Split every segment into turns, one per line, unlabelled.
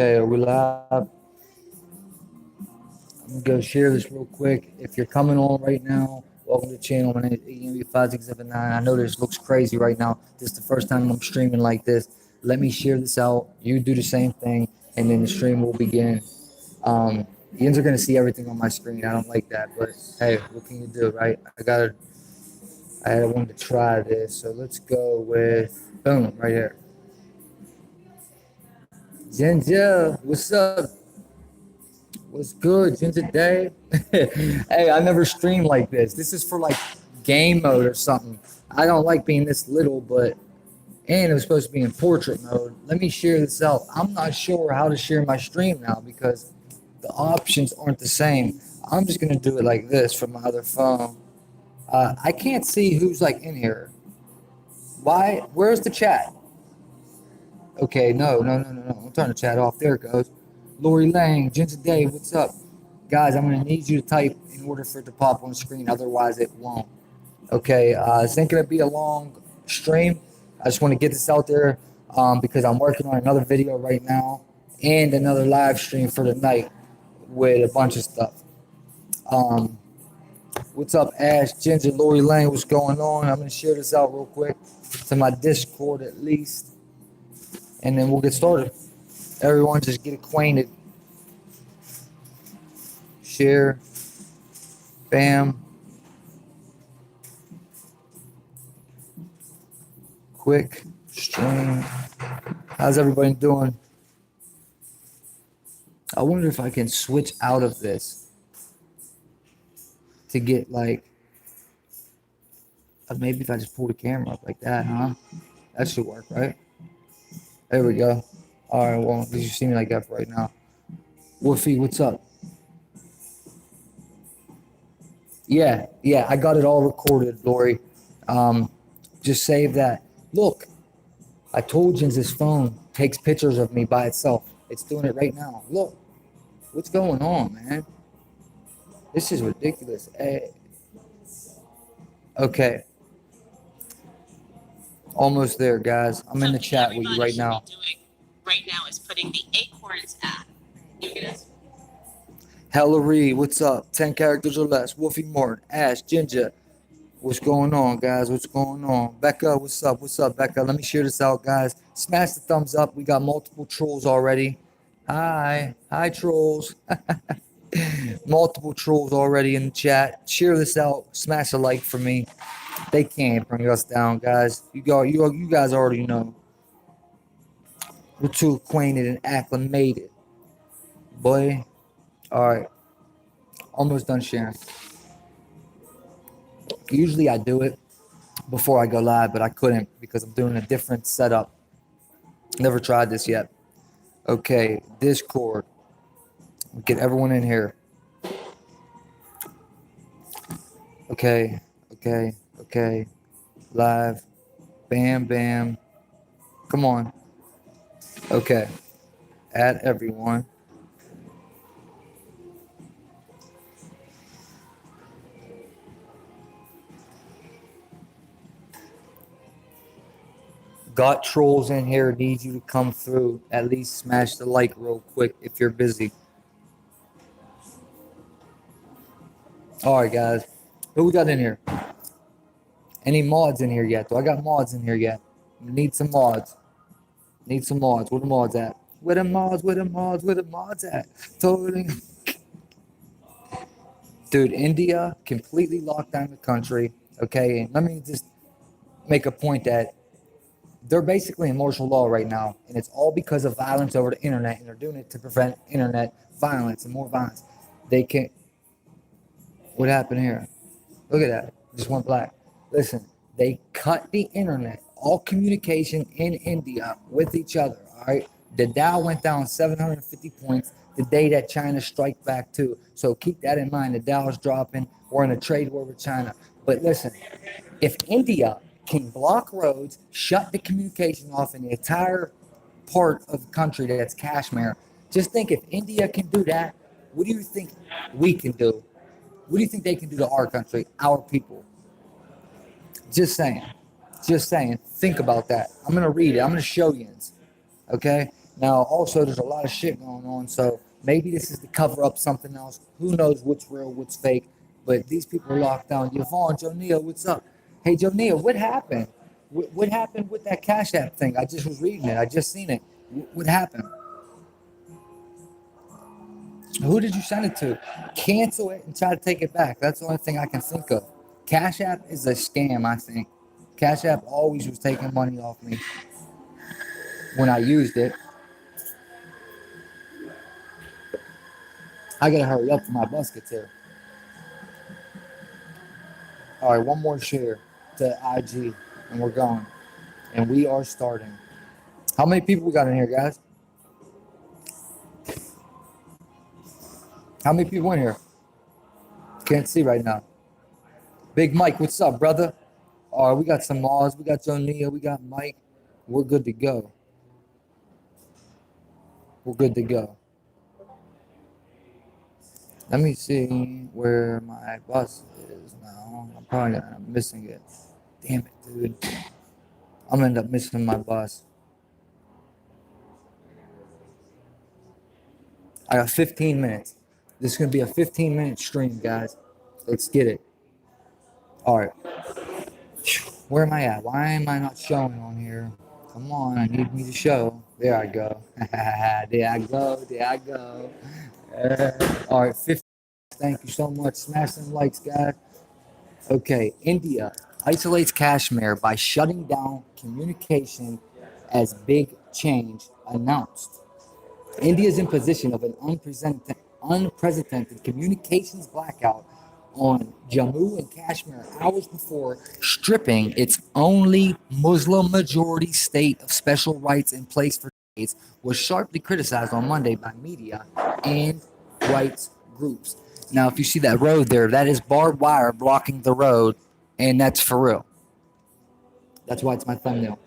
Okay, are we live? I'm gonna go share this real quick. If you're coming on right now, welcome to the channel. My name is EMU5679. I know this looks crazy right now. This is the first time I'm streaming like this. Let me share this out. You do the same thing, and then the stream will begin. Yins are gonna see everything on my screen. I don't like that, but hey, what can you do, right? I wanted to try this, so let's go with boom right here. Ginger, what's up? What's good, Ginger Day? Hey, I never stream like this. This is for like game mode or something. I don't like being this little, but and it was supposed to be in portrait mode. Let me share this out. I'm not sure how to share my stream now because the options aren't the same. I'm just gonna do it like this from my other phone. I can't see who's like in here. Why? Where's the chat? Okay, no. I'm turning the chat off. There it goes. Lori Lang, Ginger Day, what's up? Guys, I'm going to need you to type in order for it to pop on the screen. Otherwise, it won't. Okay, it's not going to be a long stream. I just want to get this out there because I'm working on another video right now and another live stream for the night with a bunch of stuff. What's up, Ash, Ginger, Lori Lang, what's going on? I'm going to share this out real quick to my Discord at least. And then we'll get started. Everyone just get acquainted. Share. Bam. Quick stream. How's everybody doing? I wonder if I can switch out of this to get like, maybe if I just pull the camera up like that, huh? That should work, right? There we go. All right, well, you see me like that for right now. Wolfie, what's up? Yeah, I got it all recorded, Lori. Just save that. Look, I told Jens this phone takes pictures of me by itself. It's doing it right now. Look, what's going on, man? This is ridiculous. Hey. Okay. Almost there, guys. I'm in the chat with you right now.
Right now is putting the Acorns app.
Hillary, what's up? 10 characters or less. Wolfie Martin, Ash, Ginger. What's going on, guys? What's going on? Becca, what's up? What's up, Becca? Let me share this out, guys. Smash the thumbs up. We got multiple trolls already. Hi, trolls. Multiple trolls already in the chat. Share this out. Smash a like for me. They can't bring us down, guys. You guys already know. We're too acquainted and acclimated. Boy. Alright. Almost done sharing. Usually I do it before I go live, but I couldn't because I'm doing a different setup. Never tried this yet. Okay, Discord. Get everyone in here. Okay. Live. Bam. Come on. Okay. Add everyone. Got trolls in here. Need you to come through. At least smash the like real quick if you're busy. All right, guys. Who we got in here? Any mods in here yet? Do I got mods in here yet? Need some mods. Where the mods at? Where the mods at? Totally. Dude, India completely locked down the country. Okay, and let me just make a point that they're basically in martial law right now, and it's all because of violence over the internet, and they're doing it to prevent internet violence and more violence. They can't. What happened here? Look at that. Just went black. Listen, they cut the internet, all communication in India with each other. All right. The Dow went down 750 points the day that China strike back too. So keep that in mind. The Dow is dropping. We're in a trade war with China. But listen, if India can block roads, shut the communication off in the entire part of the country that's Kashmir, just think if India can do that, what do you think we can do? What do you think they can do to our country, our people? Just saying. Think about that. I'm going to read it. I'm going to show you. Okay? Now, also, there's a lot of shit going on, so maybe this is to cover up something else. Who knows what's real, what's fake? But these people are locked down. Yvonne, Jonia, what's up? Hey, Jonia, what happened? What happened with that Cash App thing? I just was reading it. I just seen it. What happened? Who did you send it to? Cancel it and try to take it back. That's the only thing I can think of. Cash App is a scam, I think. Cash App always was taking money off me when I used it. I gotta hurry up for my bus gets here. All right, one more share to IG, and we're going. And we are starting. How many people we got in here, guys? How many people in here? Can't see right now. Big Mike, what's up, brother? All right, we got some Mars, we got Jonia, we got Mike. We're good to go. We're good to go. Let me see where my bus is now. I'm probably gonna end up missing it. Damn it, dude. I'm gonna end up missing my bus. I got 15 minutes. This is gonna be a 15-minute stream, guys. Let's get it. All right. Where am I at? Why am I not showing on here? Come on, I need me to show. There I go. There I go. There I go. All right, 50. Thank you so much. Smash some likes, guys. Okay, India isolates Kashmir by shutting down communication as big change announced. India's imposition of an unprecedented communications blackout on Jammu and Kashmir hours before stripping its only Muslim majority state of special rights in place for decades was sharply criticized on Monday by media and rights groups. Now, if you see that road there, that is barbed wire blocking the road, and that's for real. That's why it's my thumbnail.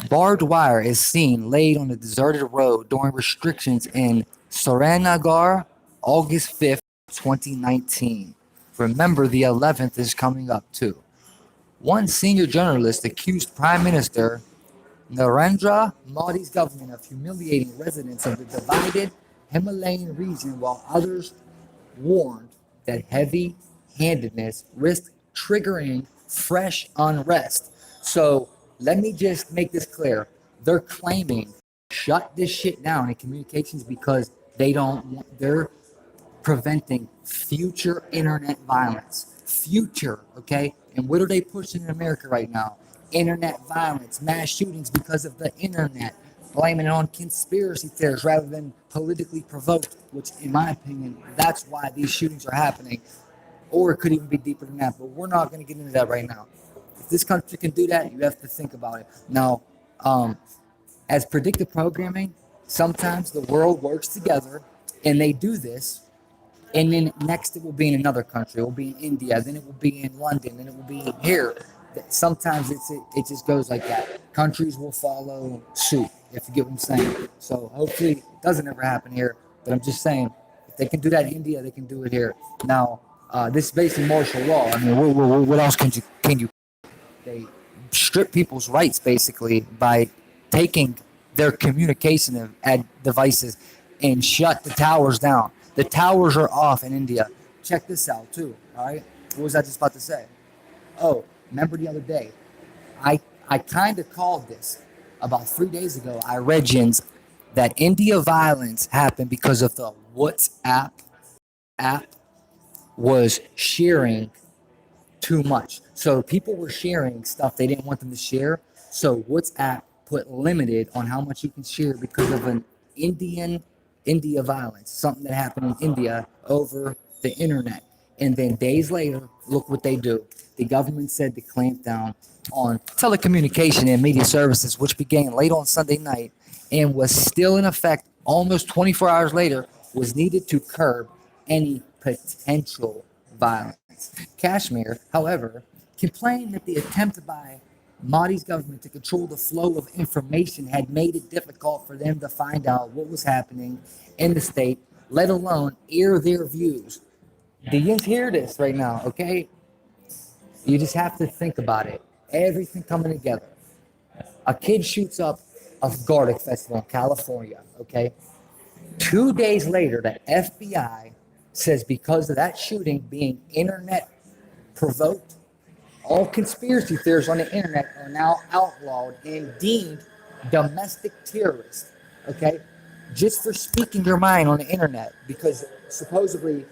Barbed wire is seen laid on a deserted road during restrictions in Srinagar, August 5th, 2019. Remember, the 11th is coming up too. One senior journalist accused Prime Minister Narendra Modi's government of humiliating residents of the divided Himalayan region, while others warned that heavy-handedness risked triggering fresh unrest. So let me just make this clear. They're claiming shut this shit down in communications because they're preventing future internet violence. Future, okay? And what are they pushing in America right now? Internet violence, mass shootings because of the internet, blaming it on conspiracy theories rather than politically provoked, which, in my opinion, that's why these shootings are happening. Or it could even be deeper than that, but we're not going to get into that right now. If this country can do that, you have to think about it. Now, as predictive programming, sometimes the world works together and they do this, and then next it will be in another country. It will be in India, then it will be in London, then it will be here. Sometimes it just goes like that. Countries will follow suit, if you get what I'm saying. So hopefully it doesn't ever happen here, but I'm just saying, if they can do that in India, they can do it here. Now, this is basically martial law. I mean, what else can you? They strip people's rights basically by taking their communication devices and shut the towers down. The towers are off in India. Check this out too. All right. What was I just about to say? Oh, remember the other day? I kind of called this about 3 days ago. I read that India violence happened because of the WhatsApp app was sharing too much. So people were sharing stuff they didn't want them to share. So WhatsApp put limited on how much you can share because of an India violence, something that happened in India over the internet. And then days later, look what they do. The government said to clamp down on telecommunication and media services, which began late on Sunday night and was still in effect almost 24 hours later, was needed to curb any potential violence. Kashmir, however, complained that the attempt by Modi's government to control the flow of information had made it difficult for them to find out what was happening in the state, let alone air their views. Do you hear this right now, okay? You just have to think about it. Everything coming together. A kid shoots up of Garlic Festival in California. Okay. 2 days later, the FBI says because of that shooting being internet provoked, all conspiracy theories on the internet are now outlawed and deemed domestic terrorists. Okay, just for speaking your mind on the internet, because supposedly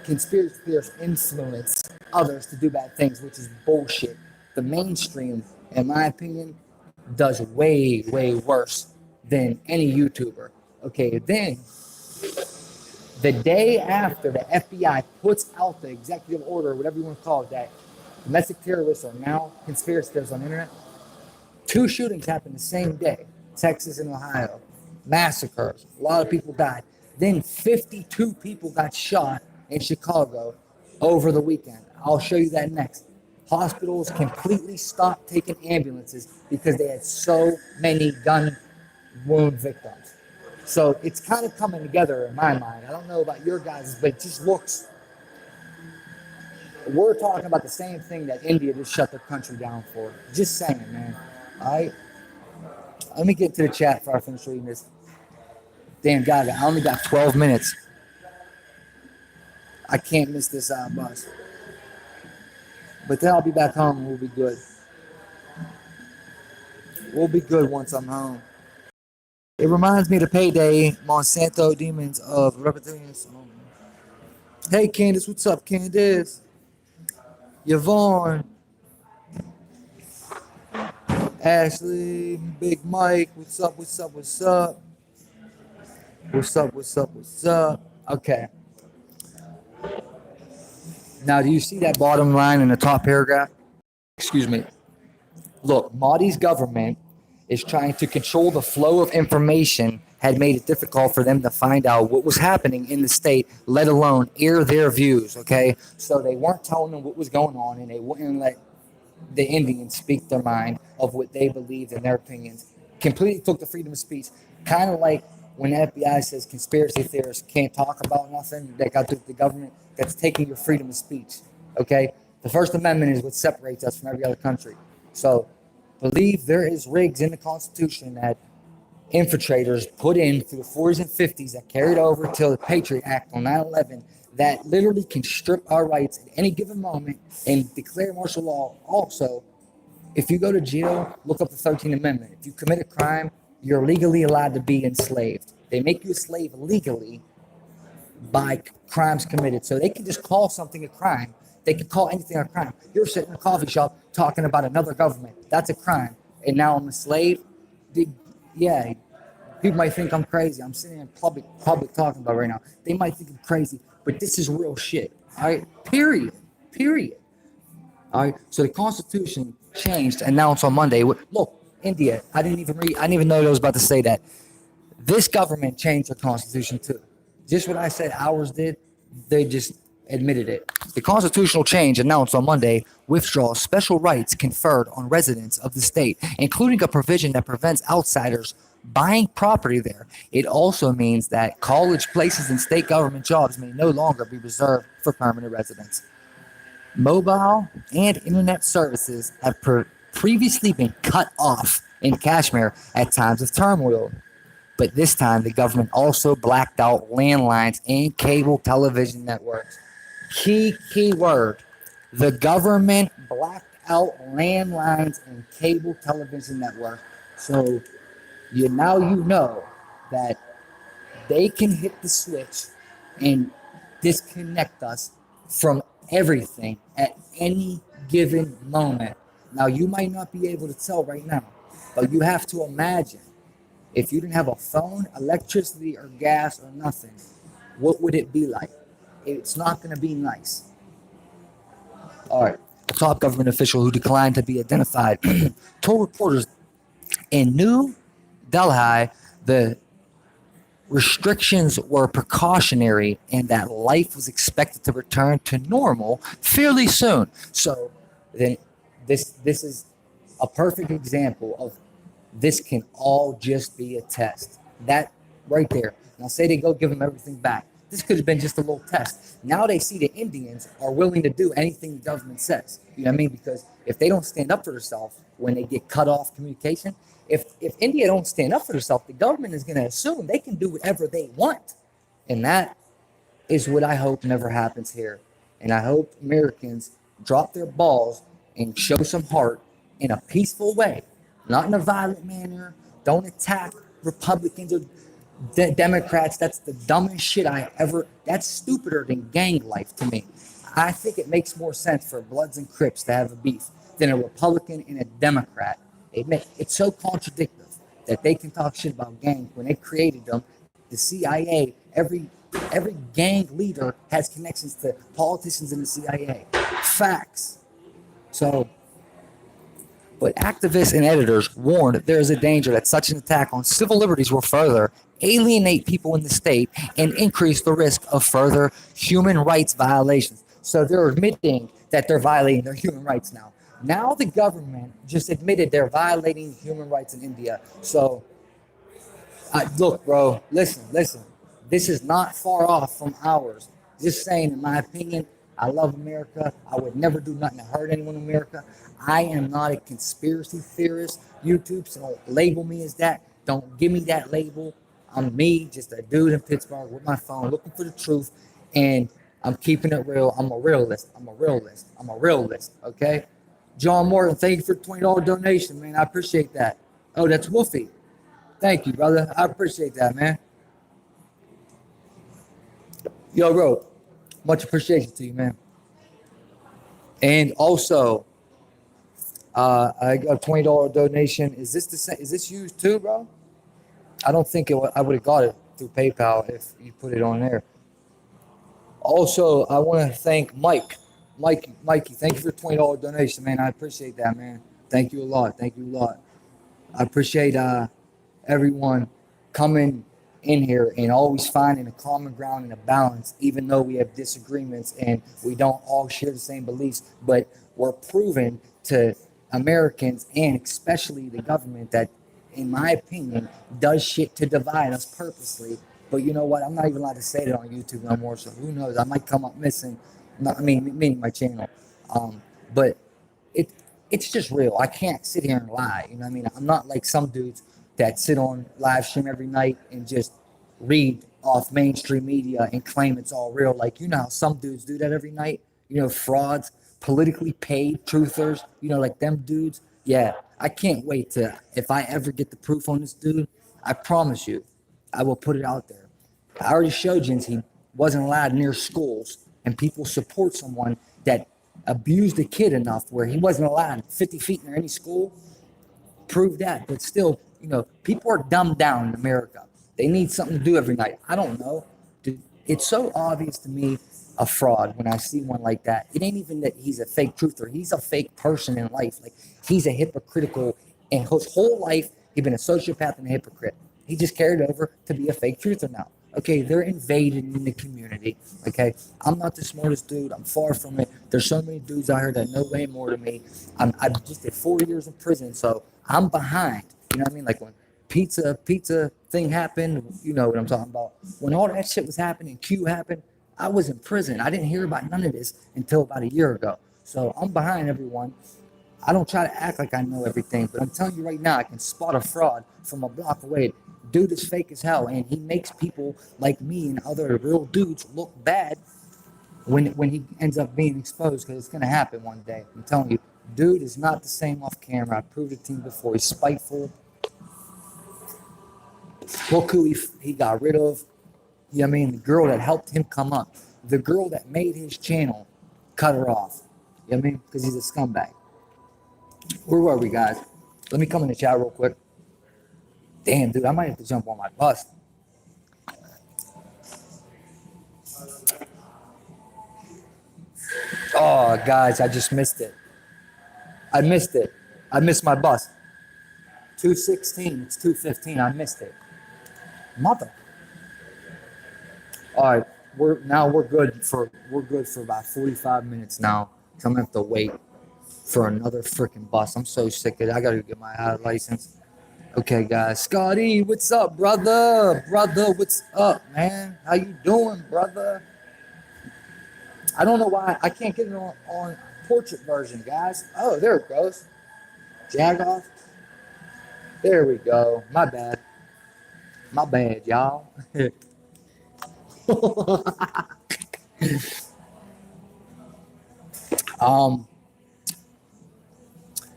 conspiracy theorists influence others to do bad things, which is bullshit. The mainstream, in my opinion, does way, way worse than any YouTuber. Okay, then the day after the FBI puts out the executive order, or whatever you want to call it, that domestic terrorists are now conspiracy theorists on the internet, 2 shootings happened the same day, Texas and Ohio. Massacres. A lot of people died. Then 52 people got shot in Chicago over the weekend. I'll show you that next. Hospitals completely stopped taking ambulances because they had so many gun wound victims. So it's kind of coming together in my mind. I don't know about your guys', but it just looks. We're talking about the same thing that India just shut their country down for. Just saying, man. All right? Let me get to the chat before I finish reading this. Damn, God, I only got 12 minutes. I can't miss this bus. But then I'll be back home and we'll be good. We'll be good once I'm home. It reminds me of the Payday Monsanto Demons of Reptilians. Hey, Candace, what's up, Candace? Yvonne. Ashley, Big Mike, what's up, what's up, what's up? What's up, what's up, what's up? Okay. Now, do you see that bottom line in the top paragraph? Excuse me. Look, Modi's government is trying to control the flow of information, had made it difficult for them to find out what was happening in the state, let alone air their views, okay? So they weren't telling them what was going on, and they wouldn't let the Indians speak their mind of what they believed in their opinions. Completely took the freedom of speech. Kind of like when the FBI says conspiracy theorists can't talk about nothing, they got the government that's taking your freedom of speech, okay? The First Amendment is what separates us from every other country. So believe there is rigs in the Constitution that infiltrators put in through the 40s and 50s that carried over till the Patriot Act on 9/11 that literally can strip our rights at any given moment and declare martial law. Also, if you go to jail, look up the 13th Amendment. If you commit a crime, you're legally allowed to be enslaved. They make you a slave legally by crimes committed. So they can just call something a crime. They can call anything a crime. You're sitting in a coffee shop talking about another government. That's a crime. And now I'm a slave? Yeah, people might think I'm crazy. I'm sitting in public talking about it right now. They might think I'm crazy, but this is real shit. All right? Period. All right? So the Constitution changed, announced on Monday. Look, India, I didn't even know I was about to say that. This government changed their Constitution too. Just what I said ours did, they just admitted it. The constitutional change announced on Monday withdraws special rights conferred on residents of the state, including a provision that prevents outsiders buying property there. It also means that college places and state government jobs may no longer be reserved for permanent residents. Mobile and internet services have previously been cut off in Kashmir at times of turmoil. But this time, the government also blacked out landlines and cable television networks. Key word. The government blacked out landlines and cable television networks. So you know that they can hit the switch and disconnect us from everything at any given moment. Now, you might not be able to tell right now, but you have to imagine if you didn't have a phone, electricity, or gas, or nothing, what would it be like? It's not going to be nice. All right. A top government official who declined to be identified told reporters in New Delhi the restrictions were precautionary and that life was expected to return to normal fairly soon. So then this is a perfect example of this can all just be a test. That right there. Now say they go give them everything back. This could have been just a little test. Now they see the Indians are willing to do anything the government says. You know what I mean? Because if they don't stand up for themselves when they get cut off communication, If India don't stand up for themselves, the government is going to assume they can do whatever they want, and that is what I hope never happens here. And I hope Americans drop their balls and show some heart in a peaceful way, not in a violent manner. Don't attack Republicans or Democrats. That's the dumbest shit I ever. That's stupider than gang life to me. I think it makes more sense for Bloods and Crips to have a beef than a Republican and a Democrat. It's so contradictory that they can talk shit about gangs when they created them. The CIA, every gang leader has connections to politicians in the CIA. Facts. So, but activists and editors warned there is a danger that such an attack on civil liberties will further alienate people in the state and increase the risk of further human rights violations. So they're admitting that they're violating their human rights now. Now the government just admitted they're violating human rights in India. So look, bro, listen. This is not far off from ours. Just saying, in my opinion, I love America. I would never do nothing to hurt anyone in America. I am not a conspiracy theorist. YouTube, so don't label me as that. Don't give me that label. I'm me, just a dude in Pittsburgh with my phone looking for the truth. And I'm keeping it real. I'm a realist. Okay? John Morgan, thank you for the $20 donation, man. I appreciate that. Oh, that's Wolfie. Thank you, brother. I appreciate that, man. Yo, bro, much appreciation to you, man. And also, I got a $20 donation. Is this the same? Is this used too, bro? I don't think I would have got it through PayPal if you put it on there. Also, I want to thank Mikey, thank you for the $20 donation, man. I appreciate that, man. Thank you a lot. I appreciate everyone coming in here and always finding a common ground and a balance, even though we have disagreements and we don't all share the same beliefs. But we're proven to Americans and especially the government that, in my opinion, does shit to divide us purposely. But you know what? I'm not even allowed to say that on YouTube no more. So who knows? I might come up missing. Meaning my channel. But it's just real. I can't sit here and lie. You know what I mean? I'm not like some dudes that sit on live stream every night and just read off mainstream media and claim it's all real. Like, you know how some dudes do that every night? You know, frauds, politically paid truthers, you know, like them dudes. Yeah, I can't wait to, if I ever get the proof on this dude, I promise you, I will put it out there. I already showed you he wasn't allowed near schools, and people support someone that abused a kid enough where he wasn't allowed 50 feet near any school. Prove that. But still, you know, people are dumbed down in America. They need something to do every night. I don't know. Dude, it's so obvious to me a fraud when I see one like that. It ain't even that he's a fake truther. He's a fake person in life. Like, he's a hypocritical, and his whole life he's been a sociopath and a hypocrite. He just carried over to be a fake truther now. Okay, they're invading in the community. Okay, I'm not the smartest dude. I'm far from it. There's so many dudes out here that know way more than me. I just did 4 years in prison, so I'm behind. You know what I mean? Like when pizza thing happened, you know what I'm talking about. When all that shit was happening, Q happened, I was in prison. I didn't hear about none of this until about a year ago. So I'm behind everyone. I don't try to act like I know everything, but I'm telling you right now, I can spot a fraud from a block away. Dude is fake as hell, and he makes people like me and other real dudes look bad when he ends up being exposed, because it's going to happen one day. I'm telling you, dude is not the same off camera. I proved it to you before. He's spiteful. Look who he got rid of. You know what I mean? The girl that helped him come up. The girl that made his channel cut her off. You know what I mean? Because he's a scumbag. Where were we, guys? Let me come in the chat real quick. Damn, dude, I might have to jump on my bus. Oh, guys, I just missed it. I missed my bus. 2:16. It's 2:15. I missed it. Mother. All right, we're good for about 45 minutes now. So I'm gonna have to wait for another freaking bus. I'm so sick of it. I gotta get my license. Okay, guys. Scotty, what's up, brother? Brother, what's up, man? How you doing, brother? I don't know why I can't get it on portrait version, guys. Oh, there it goes. Jag off. There we go. My bad. My bad, y'all. um,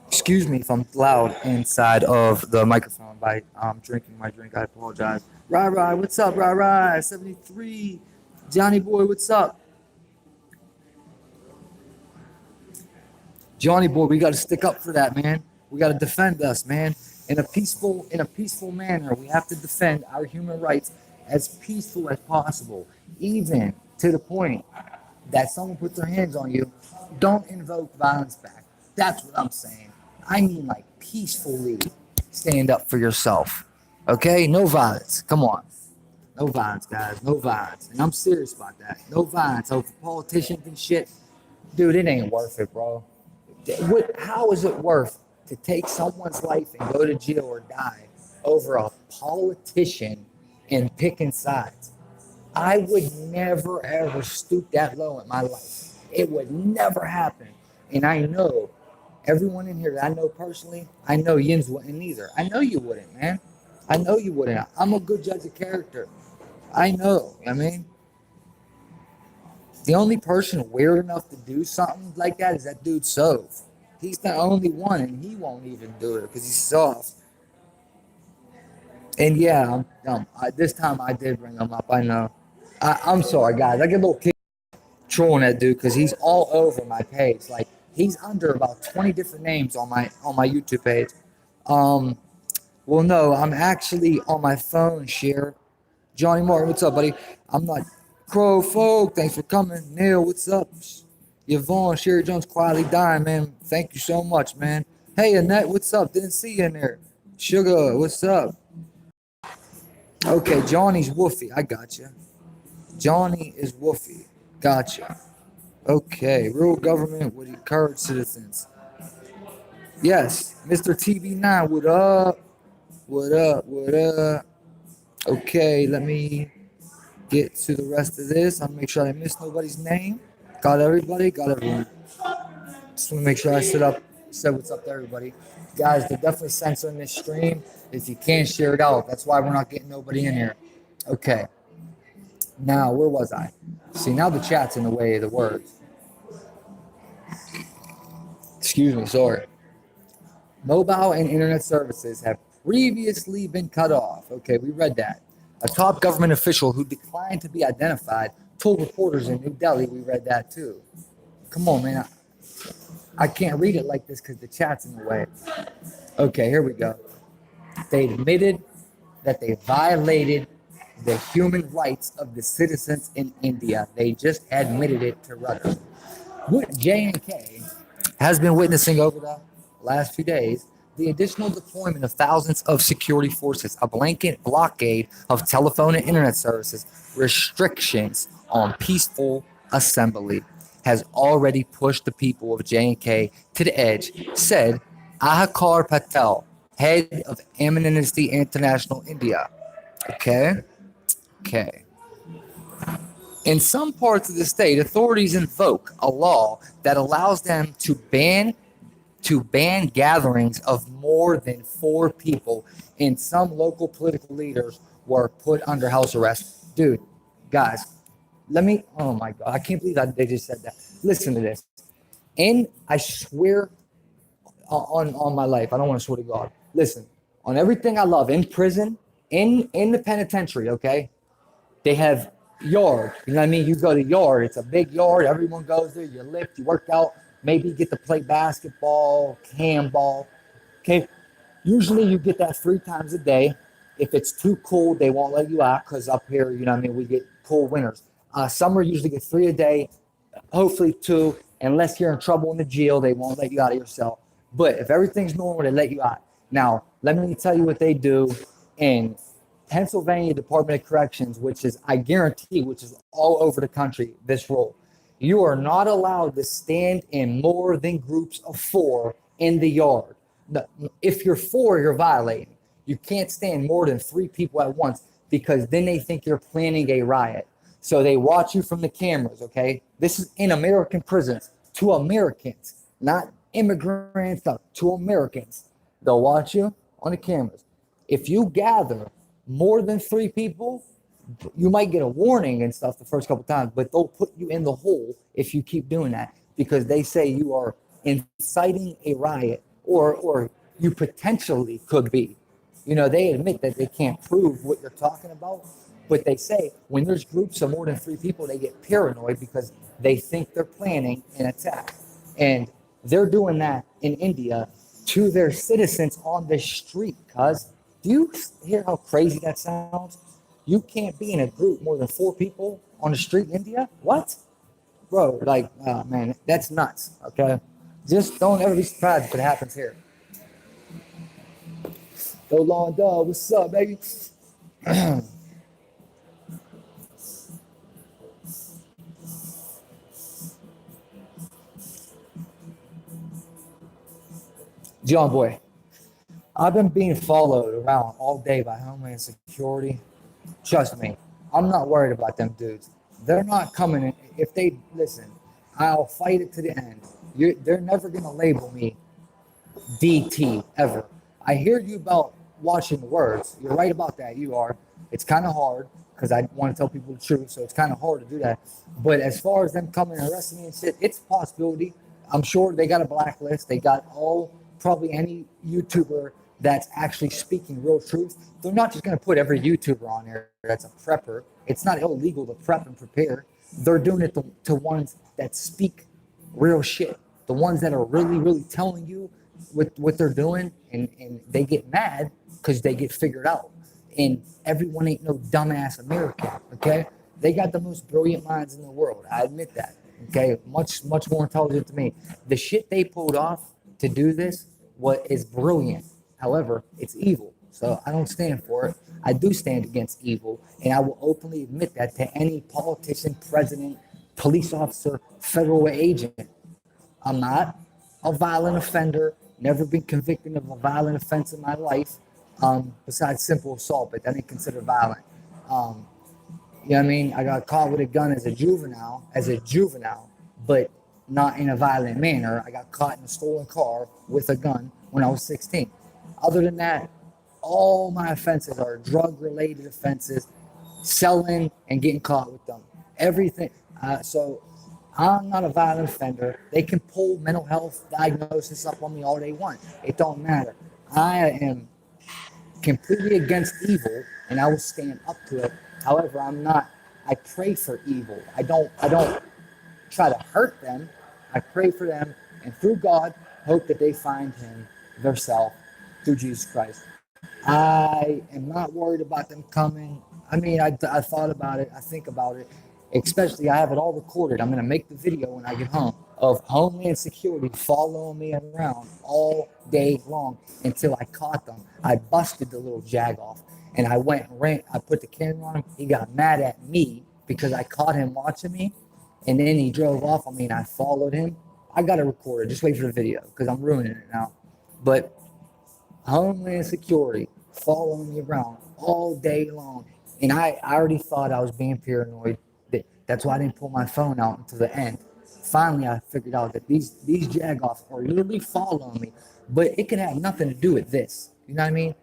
excuse me if I'm loud inside of the microphone by drinking my drink. I apologize. Rye, what's up? Rye, 73. Johnny boy, what's up? Johnny boy, we got to stick up for that, man. We got to defend us, man, in a peaceful manner. We have to defend our human rights as peaceful as possible, even to the point that someone puts their hands on you. Don't invoke violence back. That's what I'm saying. I mean, like, peacefully stand up for yourself. Okay? No violence. Come on. No violence, guys. No violence. And I'm serious about that. No violence over politicians and shit. Dude, it ain't worth it, bro. How is it worth to take someone's life and go to jail or die over a politician and picking sides? I would never ever stoop that low in my life. It would never happen. And I know everyone in here that I know personally, I know Yins wouldn't either. I know you wouldn't, man. I know you wouldn't. I'm a good judge of character. I know. I mean, the only person weird enough to do something like that is that dude Sove. He's the only one, and he won't even do it because he's soft. And yeah, this time I did bring him up. I know. I'm sorry, guys. I get a little kick trolling that dude because he's all over my page. Like, he's under about 20 different names on my YouTube page. Well, no, I'm actually on my phone share. Johnny Martin, what's up, buddy? I'm not Crow Folk. Thanks for coming. Neil, what's up? Yvonne, Sherry Jones, quietly dying, man. Thank you so much, man. Hey, Annette, what's up? Didn't see you in there. Sugar, what's up? Okay, Johnny's Woofy. I got you. Johnny is Woofy. Gotcha. Okay, real government would encourage citizens. Yes, Mr. TV9, what up? What up? What up? Okay, let me get to the rest of this. I'll make sure I miss nobody's name. Got everybody? Got everyone. Just want to make sure I said what's up to everybody. Guys, they're definitely censoring this stream. If you can't share it out, that's why we're not getting nobody in here. Okay. Now, where was I? See, now the chat's in the way of the words. Excuse me, sorry. Mobile and internet services have previously been cut off. Okay, we read that. A top government official who declined to be identified told reporters in New Delhi. We read that too. Come on, man. I can't read it like this because the chat's in the way. Okay, here we go. They admitted that they violated the human rights of the citizens in India. They just admitted it to Reuters. What J&K has been witnessing over the last few days, the additional deployment of thousands of security forces, a blanket blockade of telephone and internet services, restrictions on peaceful assembly has already pushed the people of J&K to the edge, said Ahakar Patel, head of Amnesty International India. Okay. In some parts of the state, authorities invoke a law that allows them to ban gatherings of more than 4 people, and some local political leaders were put under house arrest. Dude, guys, oh my God, I can't believe they just said that. Listen to this. And I swear on my life, I don't want to swear to God. Listen, on everything I love, in prison, in the penitentiary, okay, they have yard. You know what I mean? You go to yard. It's a big yard. Everyone goes there. You lift, you work out. Maybe you get to play basketball, handball. Okay. Usually you get that 3 times a day. If it's too cold, they won't let you out because up here, you know what I mean, we get cold winters. Summer usually get 3 a day, hopefully 2. Unless you're in trouble in the jail, they won't let you out of your cell. But if everything's normal, they let you out. Now, let me tell you what they do in Pennsylvania Department of Corrections, which is, I guarantee, which is all over the country, this rule. You are not allowed to stand in more than groups of 4 in the yard. If you're 4, you're violating. You can't stand more than 3 people at once because then they think you're planning a riot. So they watch you from the cameras, okay? This is in American prisons to Americans, not immigrants, to Americans. They'll watch you. on the cameras. If you gather more than 3 people, you might get a warning and stuff the first couple times, but they'll put you in the hole if you keep doing that because they say you are inciting a riot or you potentially could be. You know, they admit that they can't prove what you're talking about, but they say when there's groups of more than 3 people, they get paranoid because they think they're planning an attack. And they're doing that in India to their citizens on the street, cuz. Do you hear how crazy that sounds? You can't be in a group more than 4 people on the street in India? What? Bro, like, man, that's nuts, okay? Just don't ever be surprised if it happens here. Yo, Long Dog, what's up, baby? John Boy, I've been being followed around all day by Homeland Security. Trust me, I'm not worried about them dudes. They're not coming in. If they listen, I'll fight it to the end. They're never gonna label me DT ever. I hear you about watching the words. You're right about that. You are. It's kind of hard because I want to tell people the truth, so it's kind of hard to do that. But as far as them coming and arresting me and shit, it's a possibility. I'm sure they got a blacklist. They got probably any YouTuber that's actually speaking real truth. They're not just going to put every YouTuber on there that's a prepper. It's not illegal to prep and prepare. They're doing it to ones that speak real shit. The ones that are really, really telling you what they're doing, and they get mad because they get figured out. And everyone ain't no dumbass American, okay? They got the most brilliant minds in the world. I admit that, okay? Much more intelligent than me. The shit they pulled off to do this is brilliant. However, it's evil. So I don't stand for it. I do stand against evil, and I will openly admit that to any politician, president, police officer, federal agent. I'm not a violent offender, never been convicted of a violent offense in my life, besides simple assault, but that ain't considered violent. You know what I mean? I got caught with a gun as a juvenile, but not in a violent manner. I got caught in a stolen car with a gun when I was 16. Other than that, all my offenses are drug-related offenses, selling and getting caught with them. Everything. So I'm not a violent offender. They can pull mental health diagnosis up on me all they want. It don't matter. I am completely against evil, and I will stand up to it. However, I'm not. I pray for evil. I don't try to hurt them. I pray for them, and through God, hope that they find Him, their self, through Jesus Christ. I am not worried about them coming. I mean, I thought about it. I think about it. Especially, I have it all recorded. I'm going to make the video when I get home of Homeland Security following me around all day long until I caught them. I busted the little jag off, and I went and ran. I put the camera on him. He got mad at me because I caught him watching me, and then he drove off on me, and I followed him. I got it recorded. Just wait for the video because I'm ruining it now. But Homeland Security following me around all day long. And I already thought I was being paranoid. That's why I didn't pull my phone out until the end. Finally, I figured out that these jagoffs are literally following me. But it could have nothing to do with this. You know what I mean?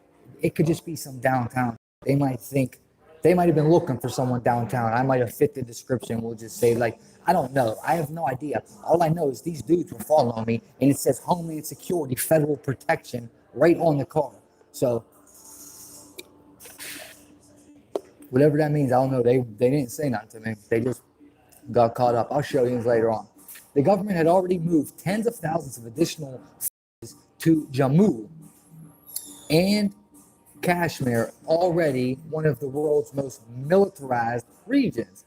It could just be some downtown. They might have been looking for someone downtown. I might have fit the description. We'll just say, like, I don't know. I have no idea. All I know is these dudes were following me, and it says Homeland Security Federal Protection right on the car. So whatever that means, I don't know. They didn't say nothing to me. They just got caught up. I'll show you later on. The government had already moved tens of thousands of additional forces to Jammu and Kashmir, already one of the world's most militarized regions.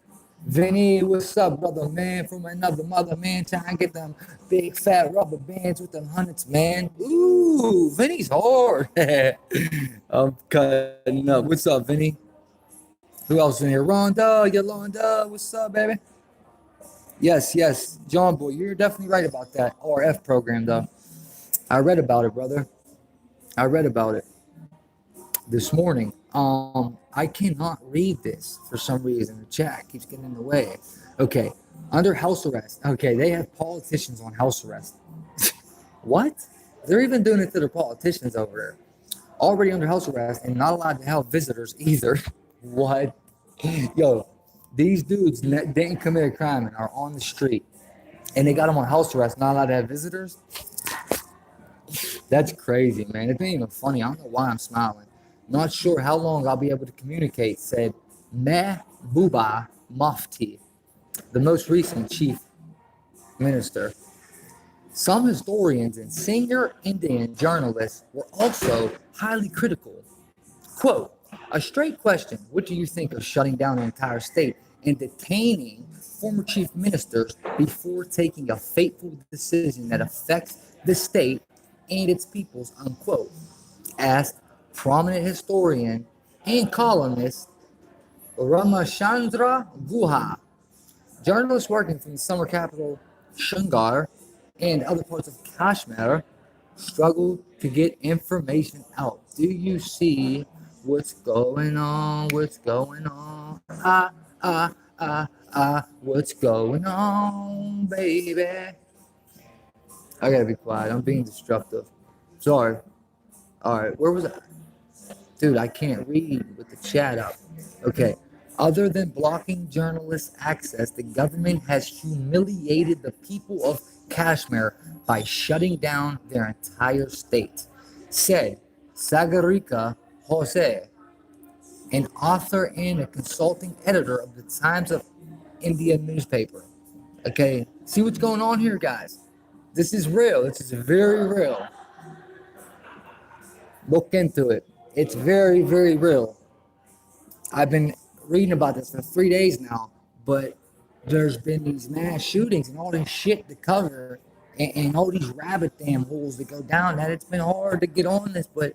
Vinny, what's up, brother, man? From another mother, man, trying to get them big fat rubber bands with them hundreds, man. Ooh, Vinny's hard. I'm cutting up. What's up, Vinny? Who else in here? Rhonda, Yolanda, what's up, baby? Yes, John Boy, you're definitely right about that RF program, though. I read about it, brother. I read about it this morning. I cannot read this for some reason. The chat keeps getting in the way. Okay, under house arrest. Okay, they have politicians on house arrest. What? They're even doing it to the politicians over there. already under house arrest and not allowed to have visitors either. What? Yo, these dudes didn't commit a crime and are on the street, and they got them on house arrest, not allowed to have visitors. That's crazy, man. It ain't even funny. I don't know why I'm smiling. Not sure how long I'll be able to communicate, said Mehbooba Mufti, the most recent chief minister. Some historians and senior Indian journalists were also highly critical. Quote, a straight question, what do you think of shutting down an entire state and detaining former chief ministers before taking a fateful decision that affects the state and its peoples, unquote, asked prominent historian and columnist Ramachandra Guha. Journalists working from the summer capital Srinagar and other parts of Kashmir struggled to get information out. Do you see what's going on? What's going on? What's going on, baby? I gotta be quiet. I'm being disruptive. Sorry. All right, where was I? Dude, I can't read with the chat up. Okay. Other than blocking journalists' access, the government has humiliated the people of Kashmir by shutting down their entire state, said Sagarika Jose, an author and a consulting editor of the Times of India newspaper. Okay, see what's going on here, guys? This is real. This is very real. Look into it. It's very, very real. I've been reading about this for 3 days now, but there's been these mass shootings and all this shit to cover and all these rabbit damn holes that go down that it's been hard to get on this, but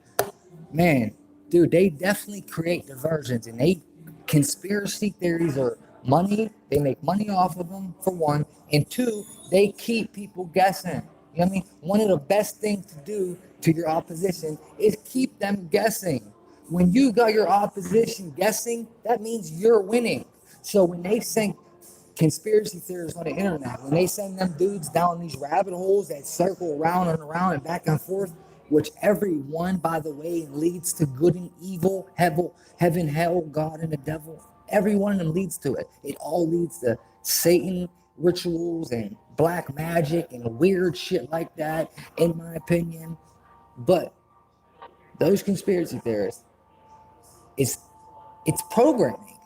man, dude, they definitely create diversions and conspiracy theories are money. They make money off of them, for one, and two, they keep people guessing. You know what I mean? One of the best things to do to your opposition is keep them guessing. When you got your opposition guessing, that means you're winning. So when they send conspiracy theorists on the internet, when they send them dudes down these rabbit holes that circle around and around and back and forth, which every one, by the way, leads to good and evil, heaven, hell, God, and the devil. Every one of them leads to it. It all leads to Satan rituals and black magic and weird shit like that, in my opinion. But those conspiracy theorists, it's programming.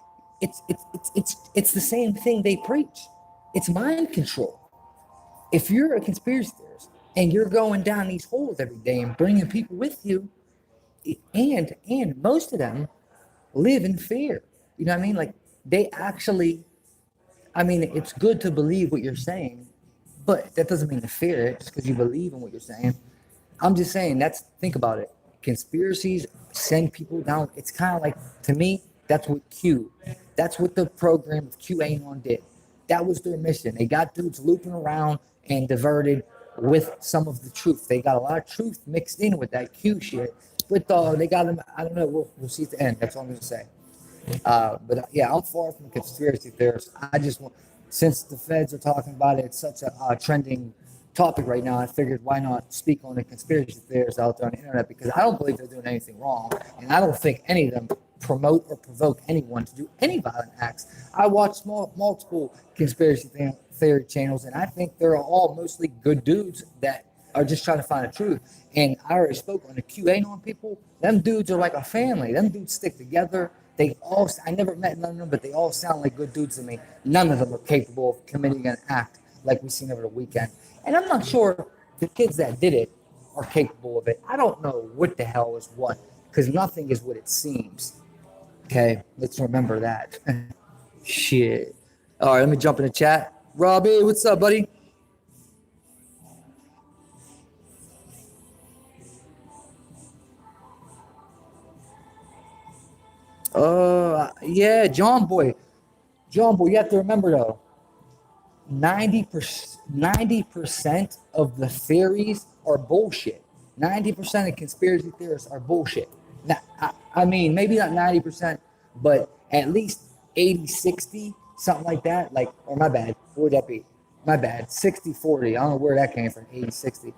It's the same thing they preach. It's mind control. If you're a conspiracy theorist and you're going down these holes every day and bringing people with you, and most of them live in fear. You know what I mean? Like they actually, I mean, it's good to believe what you're saying, but that doesn't mean to fear it just because you believe in what you're saying. I'm just saying think about it. Conspiracies send people down. It's kind of like, to me, that's what that's what the program of QAnon did. That was their mission. They got dudes looping around and diverted with some of the truth. They got a lot of truth mixed in with that Q shit. But they got them, I don't know, we'll see at the end. That's all I'm going to say. But yeah, I'm far from a conspiracy theorist. I just want, since the feds are talking about it, it's such a trending topic right now. I figured why not speak on the conspiracy theorists out there on the internet, because I don't believe they're doing anything wrong, and I don't think any of them promote or provoke anyone to do any violent acts. I watch multiple conspiracy theory channels, and I think they're all mostly good dudes that are just trying to find the truth. And I already spoke on the QAnon people. Them dudes are like a family. Them dudes stick together. I never met none of them, but they all sound like good dudes to me. None of them are capable of committing an act like we've seen over the weekend. And I'm not sure the kids that did it are capable of it. I don't know what the hell is what, because nothing is what it seems. Okay, let's remember that. Shit. All right, let me jump in the chat. Robbie, what's up, buddy? Yeah, John Boy, you have to remember though, 90% of the theories are bullshit. 90% of conspiracy theorists are bullshit. Now, I mean, maybe not 90%, but at least 80, 60, something like that. Like, or my bad, what would that be? My bad, 60, 40. I don't know where that came from, 80, 60.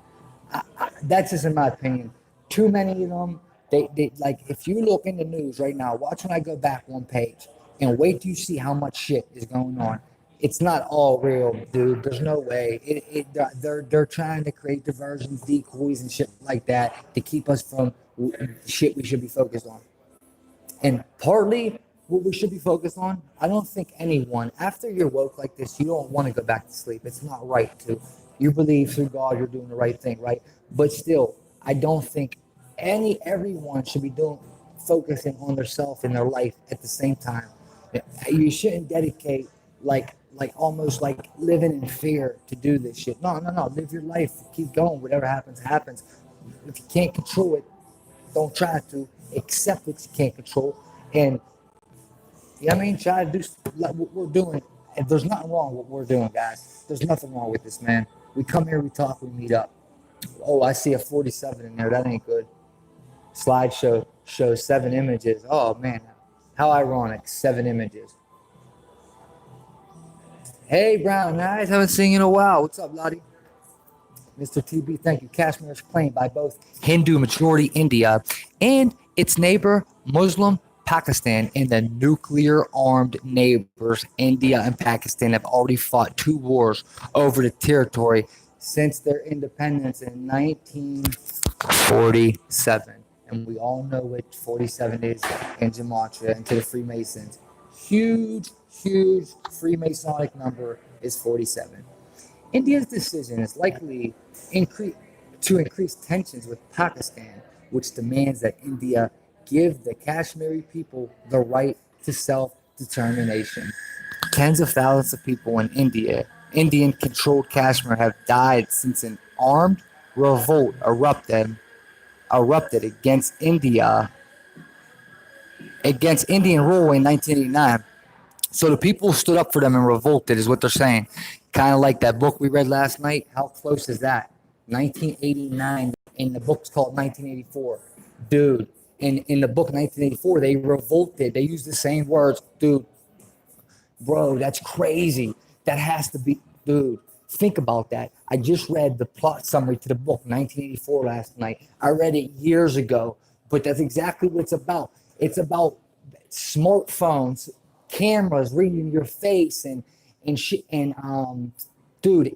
That's just in my opinion. Too many of them They like if you look in the news right now, watch when I go back one page and wait till you see how much shit is going on. It's not all real, dude. There's no way. They're trying to create diversions, decoys, and shit like that to keep us from shit we should be focused on. And partly what we should be focused on, I don't think anyone, after you're woke like this, you don't want to go back to sleep. It's not right to. You believe through God you're doing the right thing, right? But still, I don't think everyone should be doing focusing on themselves and their life at the same time. You shouldn't dedicate like almost like living in fear to do this shit. No, no, no. Live your life. Keep going. Whatever happens, happens. If you can't control it, don't try to accept what you can't control. And you know what I mean? Try to do like what we're doing. And there's nothing wrong with what we're doing, guys. There's nothing wrong with this, man. We come here, we talk, we meet up. Oh, I see a 47 in there. That ain't good. Slideshow shows 7 images. Oh, man. How ironic. 7 images. Hey, Brown Eyes. Haven't seen you in a while. What's up, Lottie? Mr. TB, thank you. Kashmir is claimed by both Hindu majority India and its neighbor Muslim Pakistan, and the nuclear armed neighbors India and Pakistan have already fought 2 wars over the territory since their independence in 1947. And we all know what 47 is in Gematria and to the Freemasons. Huge, huge Freemasonic number is 47. India's decision is likely to increase tensions with Pakistan, which demands that India give the Kashmiri people the right to self-determination. Tens of thousands of people in Indian-controlled Kashmir, have died since an armed revolt erupted against Indian rule in 1989. So the people stood up for them and revolted, is what they're saying. Kind of like that book we read last night. How close is that? 1989, and the book's called 1984. Dude, in the book 1984, they revolted. They used the same words. Dude, bro, that's crazy. That has to be, dude, think about that. I just read the plot summary to the book 1984 last night. I read it years ago, but that's exactly what it's about. It's about smartphones, cameras reading your face and shit. And dude,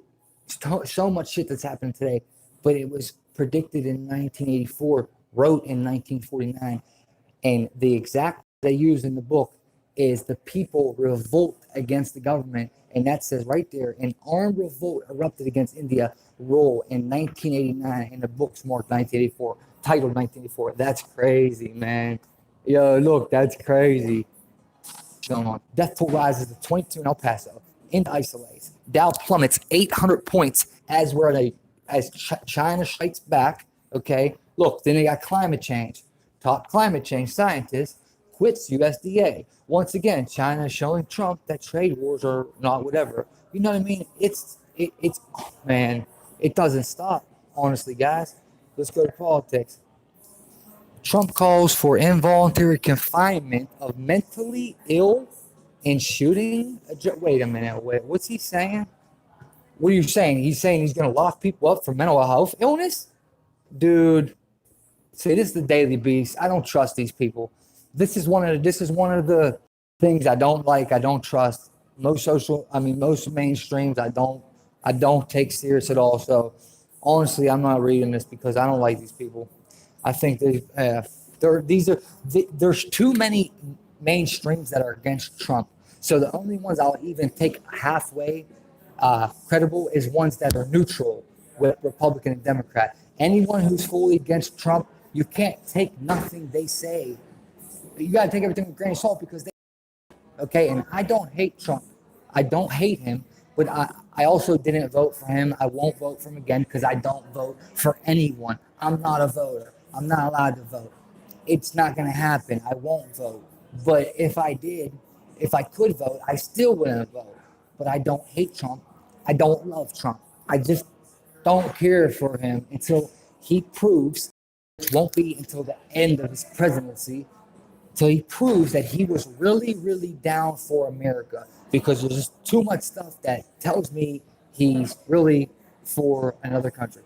so much shit that's happening today. But it was predicted in 1984, wrote in 1949, and the exact they use in the book is the people revolt against the government, and that says right there, an armed revolt erupted against India rule in 1989, and the book's marked 1984, titled 1984. That's crazy, man. Yo, look, that's crazy. What's going on? Death toll rises to 22 in El Paso. India isolates. Dow plummets 800 points as China strikes back. Okay, look, then they got climate change. Top climate change scientist quits USDA. Once again, China is showing Trump that trade wars are not whatever. You know what I mean? It's man, it doesn't stop. Honestly, guys, let's go to politics. Trump calls for involuntary confinement of mentally ill and shooting. Wait a minute. What's he saying? What are you saying? He's saying he's going to lock people up for mental health illness? Dude, see, this is the Daily Beast. I don't trust these people. This is one of the things I don't like. I don't trust. Most mainstreams I don't take serious at all. So honestly, I'm not reading this because I don't like these people. I think there's too many mainstreams that are against Trump. So the only ones I'll even take halfway credible is ones that are neutral with Republican and Democrat. Anyone who's fully against Trump, you can't take nothing they say. You got to take everything with a grain of salt because okay, and I don't hate Trump. I don't hate him, but I also didn't vote for him. I won't vote for him again because I don't vote for anyone. I'm not a voter. I'm not allowed to vote. It's not going to happen. I won't vote. But if I could vote, I still wouldn't vote. But I don't hate Trump. I don't love Trump. I just don't care for him until he proves, which won't be until the end of his presidency, till he proves that he was really, really down for America, because there's just too much stuff that tells me he's really for another country.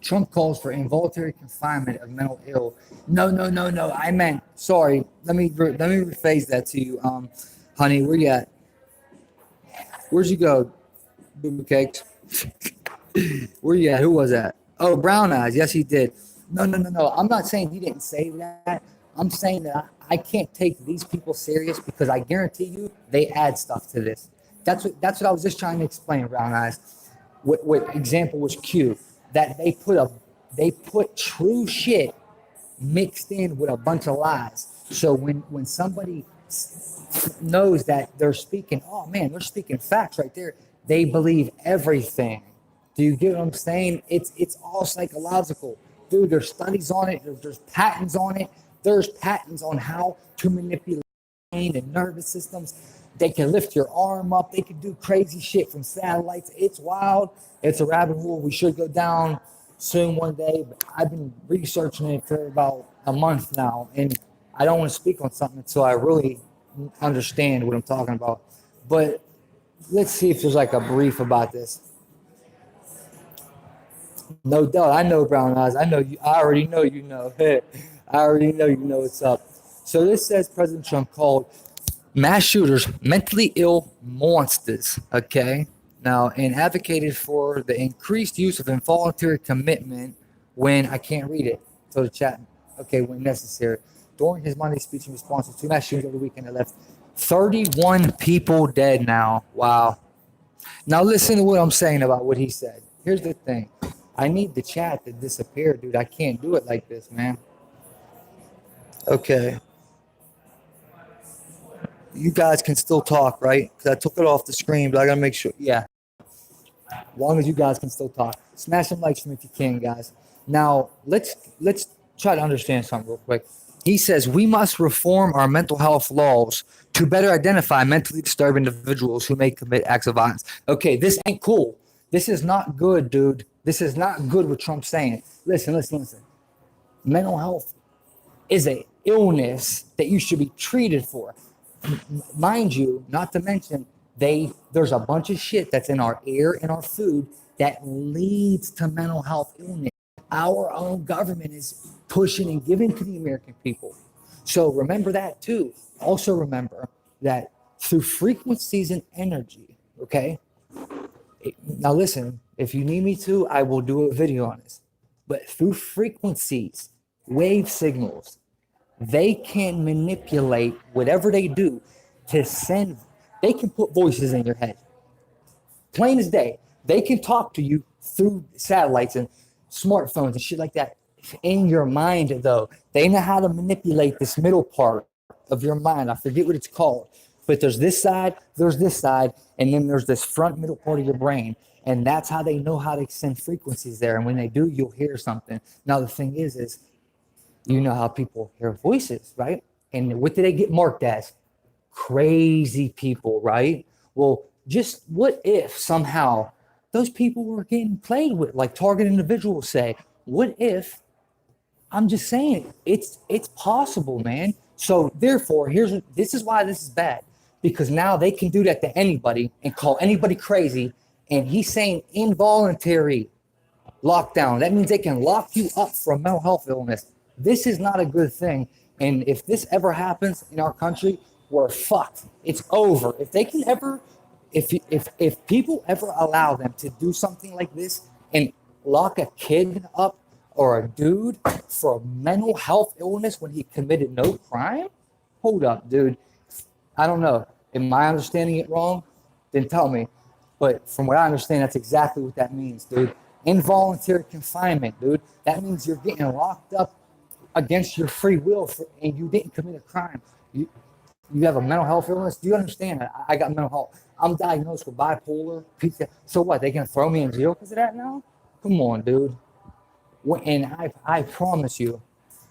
Trump calls for involuntary confinement of mental ill. No. I meant, sorry. Let me rephrase that to you, honey. Where you at? Where'd you go, boo boo cakes? Where you at? Who was that? Oh, Brown Eyes. Yes, he did. No. I'm not saying he didn't say that. I'm saying that I can't take these people serious because I guarantee you they add stuff to this. That's what I was just trying to explain, Brown Eyes. What example was Q? That they put true shit mixed in with a bunch of lies. So when somebody knows that they're speaking, oh man, they're speaking facts right there, they believe everything. Do you get what I'm saying? It's all psychological. Dude, there's studies on it, there's patents on it, there's patents on how to manipulate brain and nervous systems. They can lift your arm up, they can do crazy shit from satellites. It's wild. It's a rabbit hole we should go down soon one day. But I've been researching it for about a month now, and I don't want to speak on something until I really understand what I'm talking about. But let's see if there's like a brief about this. No doubt, I know Brown Eyes. I know you. I already know you know. I already know you know what's up. So this says President Trump called mass shooters mentally ill monsters. Okay. Now, and advocated for the increased use of involuntary commitment when I can't read it. So the chat. Okay, when necessary. During his Monday speech in response to two mass shootings over the weekend that left 31 people dead now. Wow. Now listen to what I'm saying about what he said. Here's the thing. I need the chat to disappear, dude. I can't do it like this, man. Okay. You guys can still talk, right? Because I took it off the screen, but I got to make sure. Yeah. As long as you guys can still talk. Smash some likes for me if you can, guys. Now, let's try to understand something real quick. He says we must reform our mental health laws to better identify mentally disturbed individuals who may commit acts of violence. Okay, this ain't cool. This is not good, dude. This is not good what Trump's saying. Listen. Mental health is an illness that you should be treated for. Mind you, not to mention, there's a bunch of shit that's in our air and our food that leads to mental health illness. Our own government is pushing and giving to the American people. So remember that too. Also remember that through frequencies and energy, okay? Now listen, if you need me to, I will do a video on this. But through frequencies, wave signals, they can manipulate whatever they do to send, they can put voices in your head. Plain as day. They can talk to you through satellites and smartphones and shit like that. In your mind, though, they know how to manipulate this middle part of your mind. I forget what it's called. But there's this side, and then there's this front middle part of your brain. And that's how they know how to send frequencies there. And when they do, you'll hear something. Now, the thing is you know how people hear voices, right? And what do they get marked as? Crazy people, right? Well, just what if somehow those people were getting played with, like target individuals say? What if, I'm just saying, it's possible, man. So therefore, this is why this is bad. Because now they can do that to anybody and call anybody crazy. And he's saying involuntary lockdown. That means they can lock you up for a mental health illness. This is not a good thing. And if this ever happens in our country, we're fucked. It's over. If they can ever, if people ever allow them to do something like this and lock a kid up or a dude for a mental health illness when he committed no crime, hold up, dude. I don't know. Am I understanding it wrong? Then tell me. But from what I understand, that's exactly what that means, dude. Involuntary confinement, dude. That means you're getting locked up against your free will and you didn't commit a crime. You have a mental health illness. Do you understand that? I got mental health. I'm diagnosed with bipolar, PTSD. So what? They can throw me in jail because of that now? Come on, dude. And I promise you,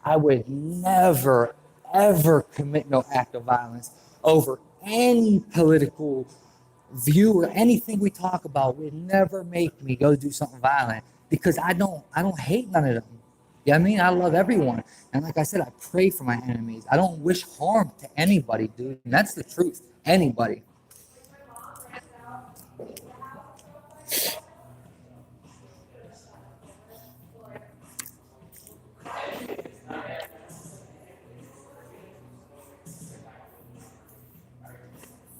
I would never, ever commit no act of violence over any political view or anything we talk about would never make me go do something violent because I don't hate none of them. You know what I mean? I love everyone. And like I said, I pray for my enemies. I don't wish harm to anybody, dude. And that's the truth. Anybody.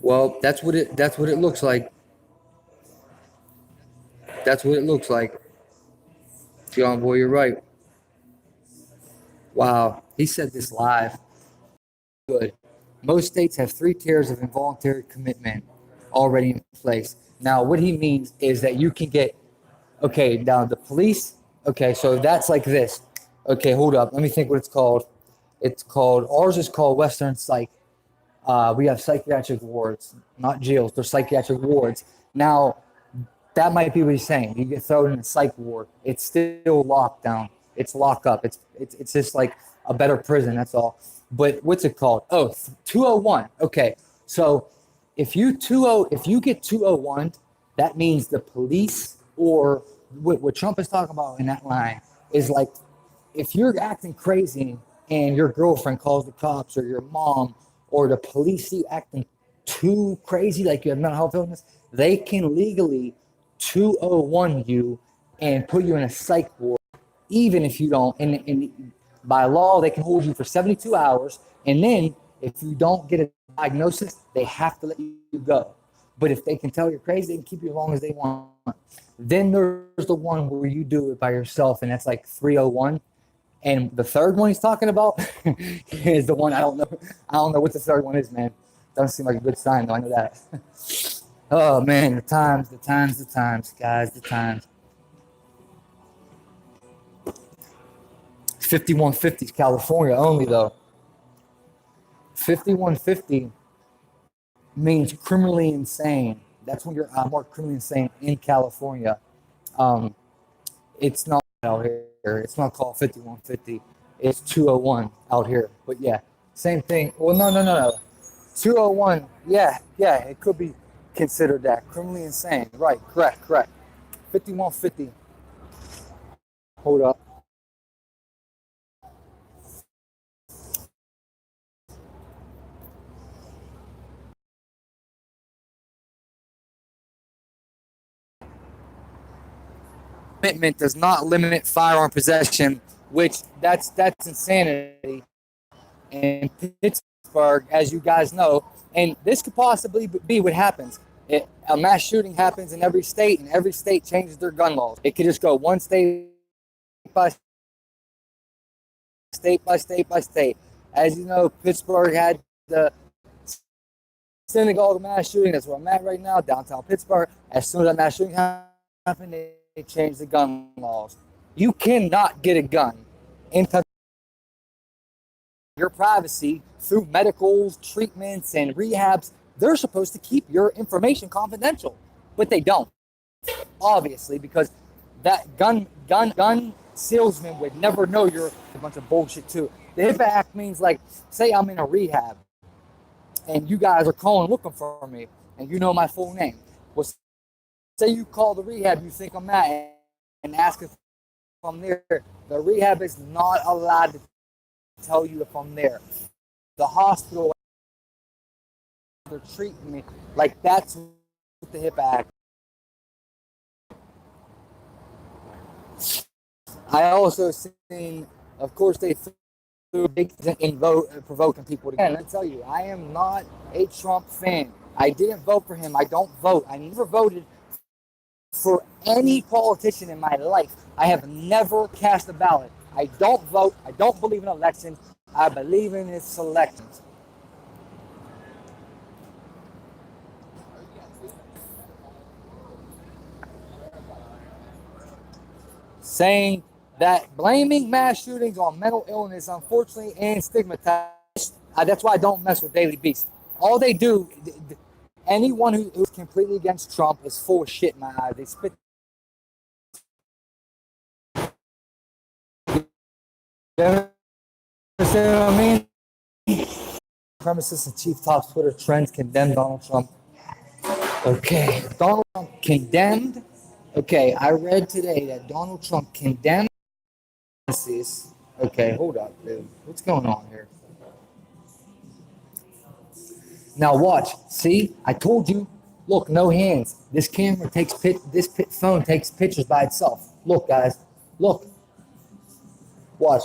Well, that's what it looks like. That's what it looks like. John Boy, you're right. Wow. He said this live. Good. Most states have 3 tiers of involuntary commitment already in place. Now, what he means is that you can get, okay, now the police, okay, so that's like this. Okay, hold up. Let me think what it's called. Ours is called Western Psych. We have psychiatric wards, not jails. They're psychiatric wards. Now, that might be what he's saying. You get thrown in a psych ward. It's still locked down. It's locked up. It's just like a better prison. That's all. But what's it called? Oh, 201. Okay. So if you get 201, that means the police or what Trump is talking about in that line is like if you're acting crazy and your girlfriend calls the cops or your mom or the police see you acting too crazy, like you have mental health illness, they can legally 201 you and put you in a psych ward, even if you don't. And by law, they can hold you for 72 hours. And then if you don't get a diagnosis, they have to let you go. But if they can tell you're crazy, they can keep you as long as they want. Then there's the one where you do it by yourself, and that's like 301. And the third one he's talking about is the one I don't know. I don't know what the third one is, man. Doesn't seem like a good sign, though. I know that. Oh man, the times, guys, the times. 5150 is California only, though. 5150 means criminally insane. That's when you're more criminally insane in California. It's not out here. It's not called 5150. It's 201 out here. But yeah, same thing. Well, no. 201. Yeah, it could be considered that criminally insane. Right, correct. 5150. Hold up. Commitment does not limit firearm possession, which that's insanity. In Pittsburgh, as you guys know, and this could possibly be what happens. A mass shooting happens in every state, and every state changes their gun laws. It could just go one state by state. As you know, Pittsburgh had the synagogue mass shooting. That's where I'm at right now, downtown Pittsburgh. As soon as that mass shooting happened, they changed the gun laws. You cannot get a gun into your privacy through medicals, treatments, and rehabs. They're supposed to keep your information confidential, but they don't, obviously, because that gun salesman would never know you're a bunch of bullshit too. The HIPAA Act means, like, say I'm in a rehab and you guys are calling looking for me and you know my full name. Well, say you call the rehab, you think I'm that, and ask if I'm there. The rehab is not allowed to tell you if I'm there. The hospital, they're treating me like that's what the HIPAA Act. I also seen, of course, they threw big in vote provoking people to. And I tell you, I am not a Trump fan. I didn't vote for him. I don't vote. I never voted for any politician in my life. I have never cast a ballot. I don't vote. I don't believe in elections. I believe in his selections. Saying that blaming mass shootings on mental illness, unfortunately, and stigmatized. That's why I don't mess with Daily Beast. All they do, anyone who's completely against Trump is full of shit in my eyes. They spit. You understand what I mean? Premises and chief top Twitter trends condemn Donald Trump. Okay, Donald Trump condemned. Okay, I read today that Donald Trump condemned. Okay, hold up, dude. What's going on here? Now watch. See, I told you. Look, no hands. This camera takes this phone takes pictures by itself. Look, guys. Look. Watch.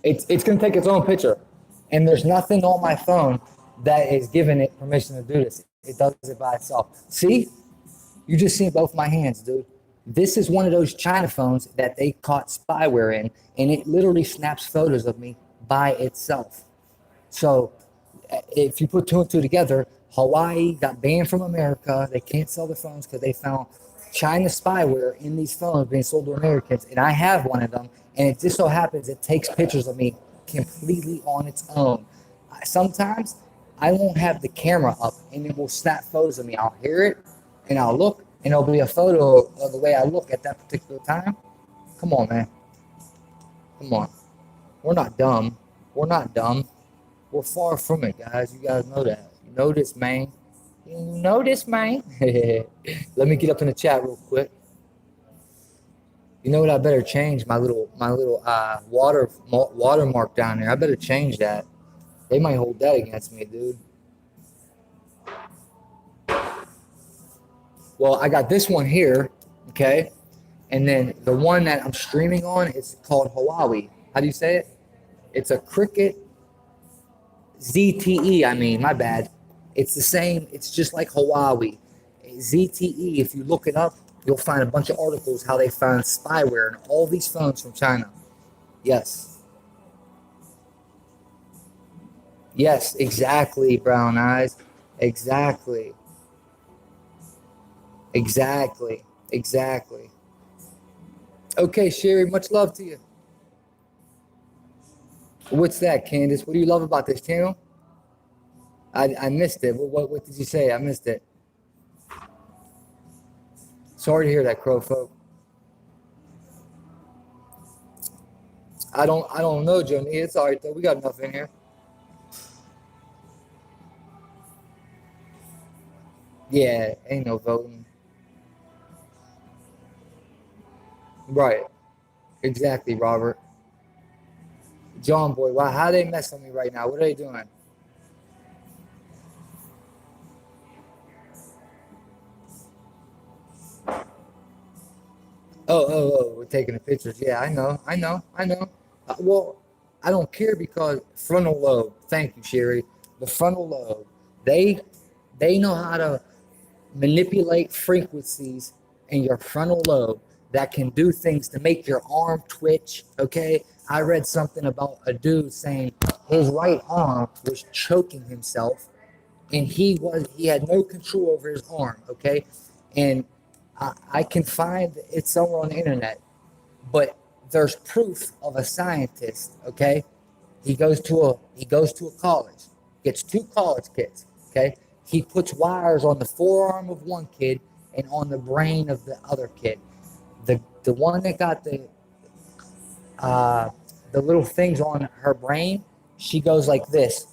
It's gonna take its own picture, and there's nothing on my phone that is giving it permission to do this. It does it by itself. See? You just seen both my hands, dude. This is one of those China phones that they caught spyware in, and it literally snaps photos of me by itself. So if you put two and two together, Hawaii got banned from America. They can't sell their phones because they found China spyware in these phones being sold to Americans. And I have one of them, and it just so happens it takes pictures of me completely on its own. Sometimes I won't have the camera up, and it will snap photos of me. I'll hear it, and I'll look, and it'll be a photo of the way I look at that particular time. Come on, man. Come on. We're not dumb. We're not dumb. We're far from it, guys. You guys know that. You know this, man. You know this, man. Let me get up in the chat real quick. You know what? I better change my little watermark down there. I better change that. They might hold that against me, dude. Well, I got this one here, okay? And then the one that I'm streaming on is called Hawaii. How do you say it? It's a Cricket ZTE, I mean, my bad. It's the same, it's just like Hawaii. ZTE, if you look it up, you'll find a bunch of articles how they found spyware in all these phones from China. Yes. Yes, exactly, Brown Eyes. Exactly. Exactly. Exactly. Okay, Sherry, much love to you. What's that, Candace? What do you love about this channel? I missed it. What did you say? I missed it. Sorry to hear that, Crow folk. I don't know, Johnny. It's all right though. We got enough in here. Yeah, ain't no voting. Right. Exactly, Robert. John Boy, wow, how they mess with me right now? What are they doing? Oh, we're taking the pictures. Yeah, I know. Well, I don't care because frontal lobe. Thank you, Sherry. The frontal lobe. They know how to manipulate frequencies in your frontal lobe that can do things to make your arm twitch. Okay, I read something about a dude saying his right arm was choking himself, and he had no control over his arm. Okay, and I can find it somewhere on the internet, but there's proof of a scientist. Okay, he goes to a college, gets two college kids. Okay, he puts wires on the forearm of one kid and on the brain of the other kid. The one that got the little things on her brain, she goes like this,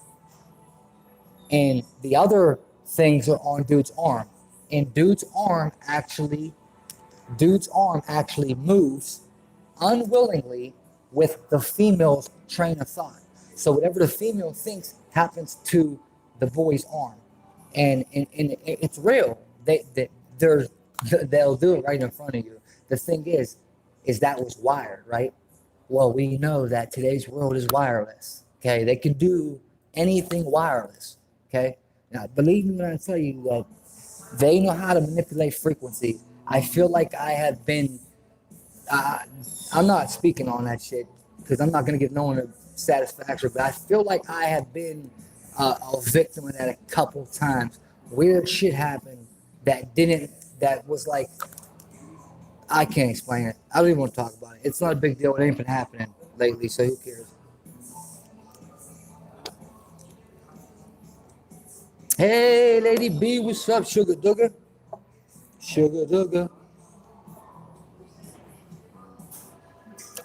and the other things are on dude's arm, and dude's arm actually moves unwillingly with the female's train of thought. So whatever the female thinks happens to the boy's arm, and it's real. They'll do it right in front of you. The thing is that was wired, right? Well, we know that today's world is wireless. Okay, they can do anything wireless. Okay, now believe me when I tell you that they know how to manipulate frequencies. I feel like I have been. I'm not speaking on that shit because I'm not gonna give no one a satisfaction. But I feel like I have been a victim of that a couple times. Weird shit happened that was like, I can't explain it. I don't even want to talk about it. It's not a big deal. It ain't been happening lately, so who cares? Hey, Lady B, what's up, Sugar Dugger? Sugar Dugger.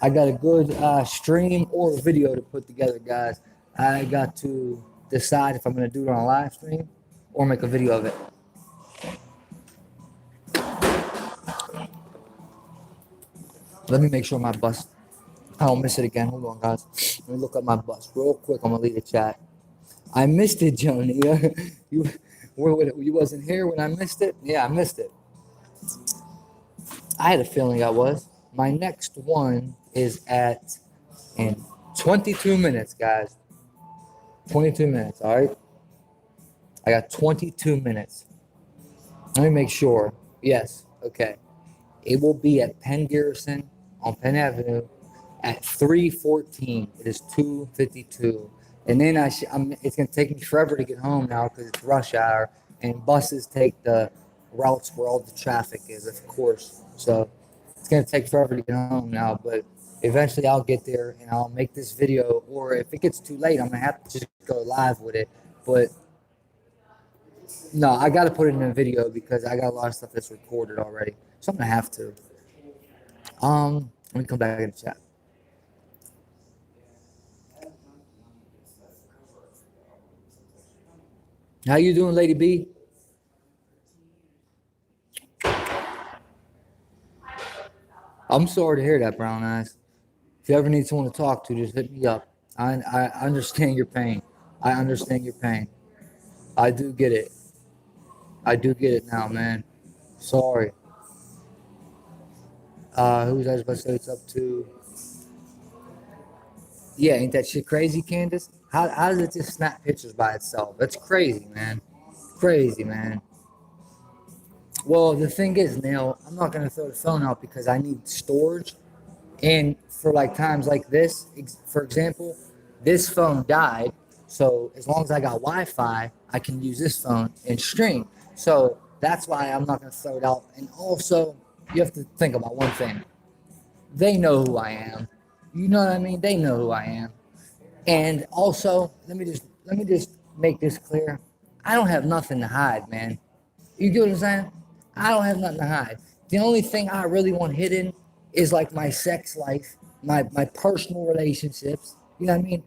I got a good stream or video to put together, guys. I got to decide if I'm going to do it on a live stream or make a video of it. Let me make sure my bus, I don't miss it again. Hold on, guys. Let me look up my bus real quick. I'm going to leave the chat. I missed it, Joni. You wasn't here when I missed it? Yeah, I missed it. I had a feeling I was. My next one is in 22 minutes, guys. 22 minutes, all right? I got 22 minutes. Let me make sure. Yes. Okay. It will be at Penn Garrison on Penn Avenue at 3:14. It is 2:52. And then it's going to take me forever to get home now because it's rush hour and buses take the routes where all the traffic is, of course. So it's going to take forever to get home now, but eventually I'll get there and I'll make this video. Or if it gets too late, I'm going to have to just go live with it. But no, I got to put it in a video because I got a lot of stuff that's recorded already. So I'm going to have to. Let me come back in the chat. How you doing, Lady B? I'm sorry to hear that, Brown Eyes. If you ever need someone to talk to, just hit me up. I understand your pain. I understand your pain. I do get it. I do get it now, man. Sorry. Who was I supposed to say it's up to? Yeah, ain't that shit crazy, Candace? How does it just snap pictures by itself? That's crazy, man. Crazy, man. Well, the thing is, Neil, I'm not gonna throw the phone out because I need storage. And for like times like this, for example, this phone died. So as long as I got Wi-Fi, I can use this phone and stream. So that's why I'm not gonna throw it out. And also, you have to think about one thing. They know who I am. You know what I mean? They know who I am. And also, let me just make this clear. I don't have nothing to hide, man. You get what I'm saying? I don't have nothing to hide. The only thing I really want hidden is like my sex life, my personal relationships. You know what I mean?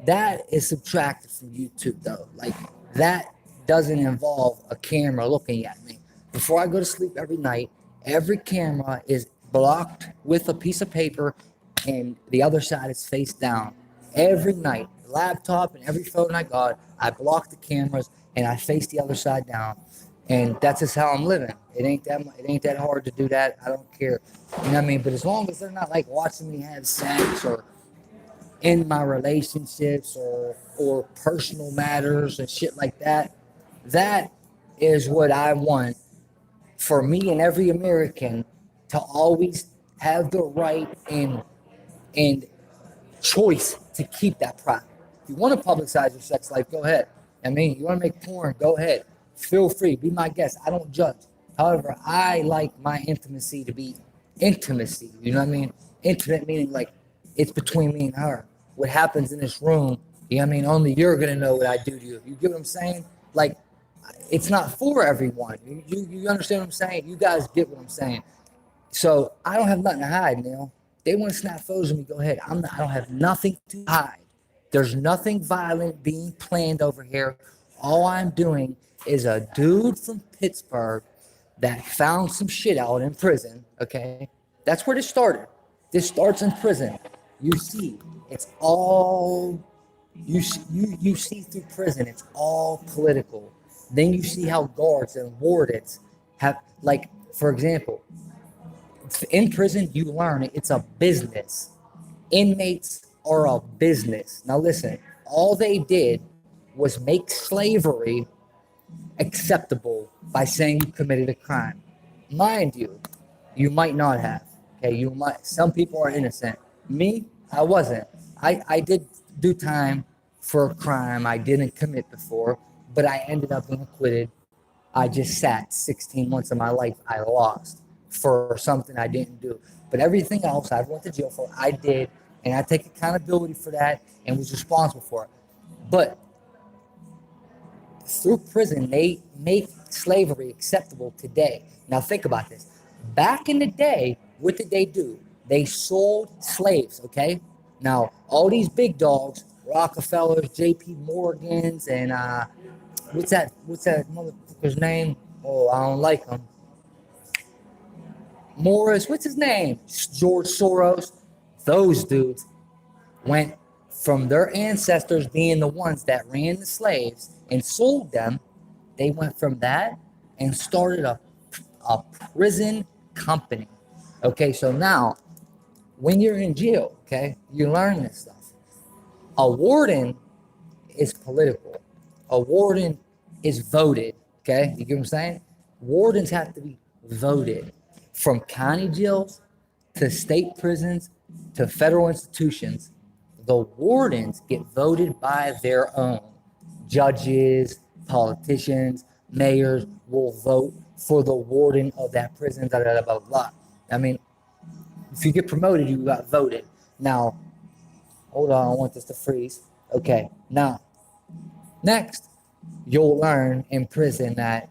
That is subtracted from YouTube though. Like that doesn't involve a camera looking at me. Before I go to sleep every night, every camera is blocked with a piece of paper and the other side is face down. Every night, laptop and every phone I got, I block the cameras and I face the other side down. And that's just how I'm living. It ain't that hard to do that. I don't care. You know what I mean? But as long as they're not like watching me have sex or in my relationships or personal matters and shit like that, that is what I want for me and every American to always have the right and choice to keep that private. If you want to publicize your sex life, go ahead. I mean, you want to make porn, go ahead. Feel free, be my guest. I don't judge. However, I like my intimacy to be intimacy. You know what I mean? Intimate meaning like it's between me and her. What happens in this room, you know what I mean? Only you're gonna know what I do to you. You get what I'm saying? Like, it's not for everyone. You understand what I'm saying? You guys get what I'm saying. So I don't have nothing to hide, Neil. They want to snap photos of me, go ahead. I don't have nothing to hide. There's nothing violent being planned over here. All I'm doing is a dude from Pittsburgh that found some shit out in prison, okay? That's where this started. This starts in prison. You see, it's all, you see through prison, it's all political. Then you see how guards and wardens have, like, for example, in prison, you learn it's a business. Inmates are a business. Now listen, all they did was make slavery acceptable by saying you committed a crime. Mind you, you might not have. Okay, you might. Some people are innocent. Me, I wasn't. I did do time for a crime I didn't commit before, but I ended up being acquitted. I just sat 16 months of my life I lost for something I didn't do. But everything else I went to jail for, I did, and I take accountability for that and was responsible for it. But through prison, they make slavery acceptable today. Now think about this. Back in the day, what did they do? They sold slaves, okay? Now, all these big dogs, Rockefellers, JP Morgans, and what's that motherfucker's name? Oh, I don't like him. Morris, what's his name? George Soros. Those dudes went from their ancestors being the ones that ran the slaves and sold them. They went from that and started a prison company. Okay, so now when you're in jail, okay, you learn this stuff. A warden is political. A warden is voted. Okay, you get what I'm saying? Wardens have to be voted from county jails to state prisons to federal institutions. The wardens get voted by their own. Judges, politicians, mayors will vote for the warden of that prison, blah, blah, blah, blah. I mean, if you get promoted, you got voted. Now, hold on, I want this to freeze. Okay, now, next, you'll learn in prison that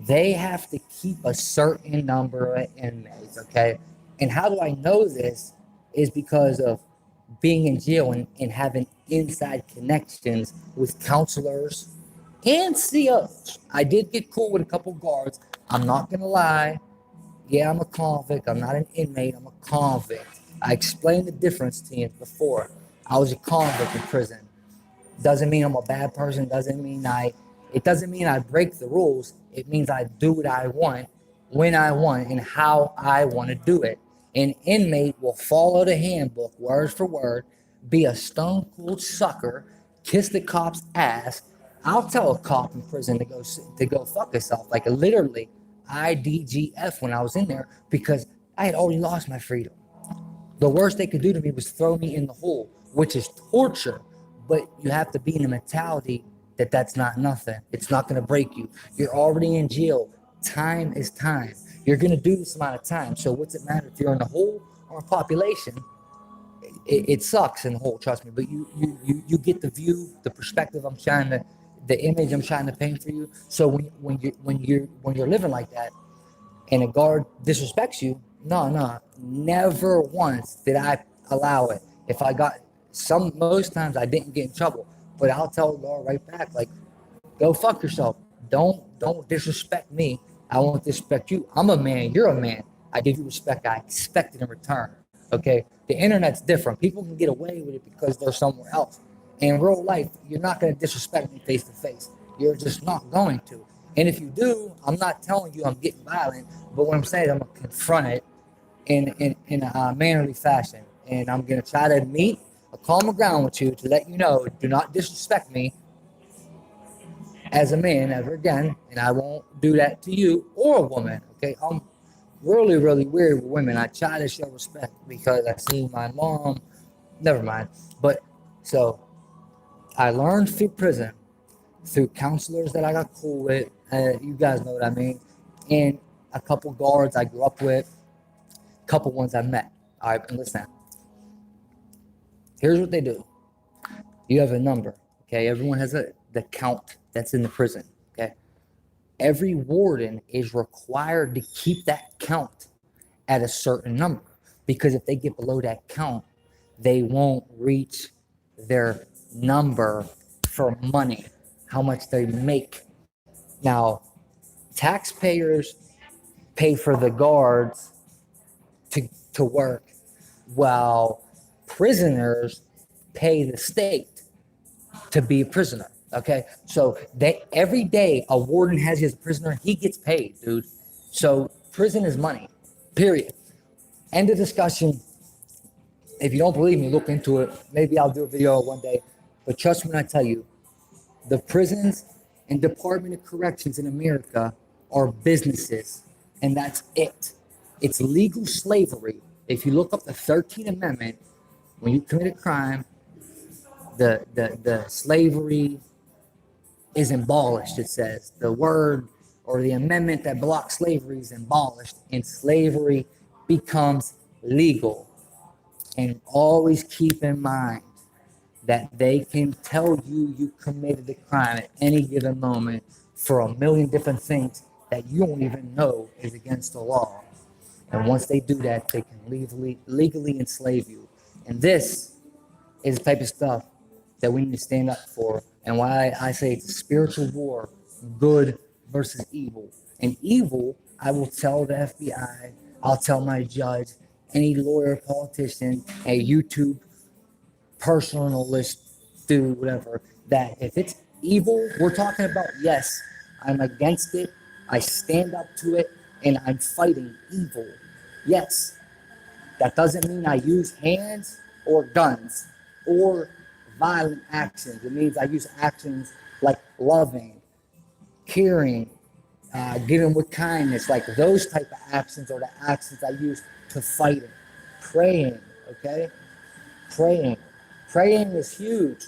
they have to keep a certain number of inmates, okay? And how do I know this is because of being in jail and having inside connections with counselors and COs. I did get cool with a couple guards. I'm not gonna lie. Yeah, I'm a convict. I'm not an inmate. I'm a convict. I explained the difference to you before. I was a convict in prison. Doesn't mean I'm a bad person. It doesn't mean I break the rules. It means I do what I want, when I want, and how I want to do it. An inmate will follow the handbook word for word, be a stone cold sucker, kiss the cop's ass. I'll tell a cop in prison to go fuck himself. Like literally, IDGF when I was in there because I had already lost my freedom. The worst they could do to me was throw me in the hole, which is torture. But you have to be in the mentality that that's not nothing. It's not going to break you. You're already in jail. Time is time. You're going to do this amount of time. So what's it matter if you're in the hole or a population? It sucks in the hole, trust me. But you get the view, the perspective the image I'm trying to paint for you. So when you're living like that, and a guard disrespects you, no, never once did I allow it. If I got most times I didn't get in trouble, but I'll tell the guard right back, like, go fuck yourself. Don't disrespect me. I won't disrespect you. I'm a man. You're a man. I give you respect. I expect it in return. Okay. The internet's different. People can get away with it because they're somewhere else. In real life, you're not going to disrespect me face to face. You're just not going to. And if you do, I'm not telling you I'm getting violent, but what I'm saying is I'm going to confront it in a mannerly fashion. And I'm going to try to meet a common ground with you to let you know, do not disrespect me as a man ever again. And I won't do that to you or a woman. Okay. I'm really, really weird with women. I try to show respect because I see my mom, never mind. But so I learned through prison, through counselors that I got cool with. You guys know what I mean. And a couple guards I grew up with, a couple ones I met. All right, and listen. Here's what they do. You have a number, okay? Everyone has the count that's in the prison, okay? Every warden is required to keep that count at a certain number because if they get below that count, they won't reach their number for money, how much they make. Now, taxpayers pay for the guards to work while prisoners pay the state to be a prisoner. Okay, so every day a warden has his prisoner, he gets paid, dude. So prison is money, period. End of discussion. If you don't believe me, look into it. Maybe I'll do a video one day. But trust me when I tell you, the prisons and Department of Corrections in America are businesses, and that's it. It's legal slavery. If you look up the 13th Amendment, when you commit a crime, the slavery is abolished, it says. The word or the amendment that blocks slavery is abolished, and slavery becomes legal. And always keep in mind that they can tell you committed a crime at any given moment for a million different things that you don't even know is against the law. And once they do that, they can legally enslave you. And this is the type of stuff that we need to stand up for. And why I say it's a spiritual war, good versus evil. And evil, I will tell the FBI, I'll tell my judge, any lawyer, politician, a YouTube personalist, dude, whatever, that if it's evil, we're talking about, yes, I'm against it, I stand up to it, and I'm fighting evil. Yes, that doesn't mean I use hands or guns or violent actions. It means I use actions like loving, caring, giving with kindness, like those type of actions are the actions I use to fight it. Praying, okay? Praying. Praying is huge.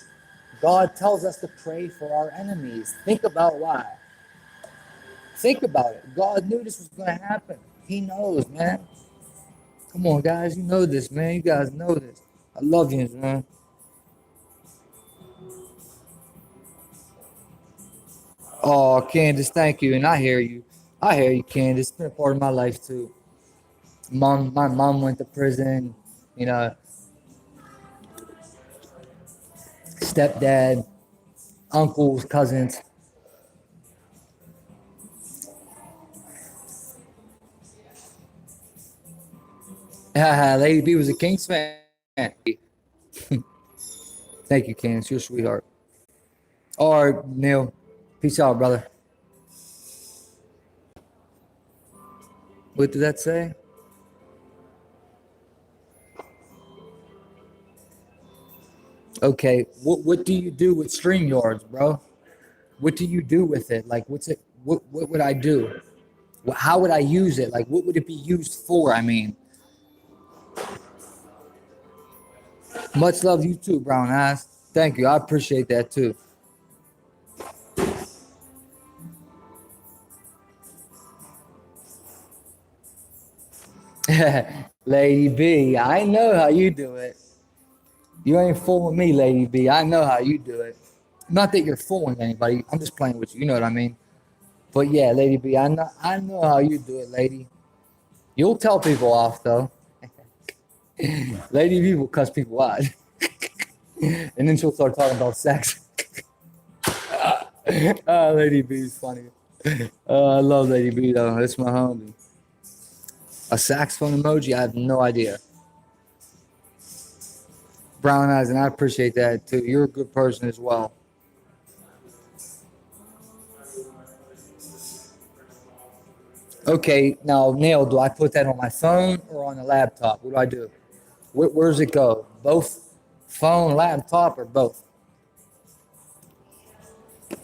God tells us to pray for our enemies. Think about why. Think about it. God knew this was going to happen. He knows, man. Come on, guys. You know this, man. You guys know this. I love you, man. Oh, Candace, thank you. And I hear you. I hear you, Candace. It's been a part of my life, too. My mom went to prison. You know, stepdad, uncles, cousins. Lady B was a Kings fan. Thank you, Candace. You're a sweetheart. All right, Neil. Peace out, brother. What did that say? Okay, what do you do with StreamYards, bro? What do you do with it? Like, what's it? What would I do? How would I use it? Like, what would it be used for? I mean, much love you too, Brown Eyes. Thank you. I appreciate that too. Lady B, I know how you do it. You ain't fooling me, Lady B. I know how you do it. Not that you're fooling anybody. I'm just playing with you. You know what I mean? But yeah, Lady B, I know how you do it, lady. You'll tell people off though. Lady B will cuss people out. And then she'll start talking about sex. Lady B is funny. I love Lady B though. That's my homie. A saxophone emoji? I have no idea. Brown eyes, and I appreciate that too. You're a good person as well. Okay, now Neil, do I put that on my phone or on the laptop? What do I do? Where does it go? Both phone, laptop, or both?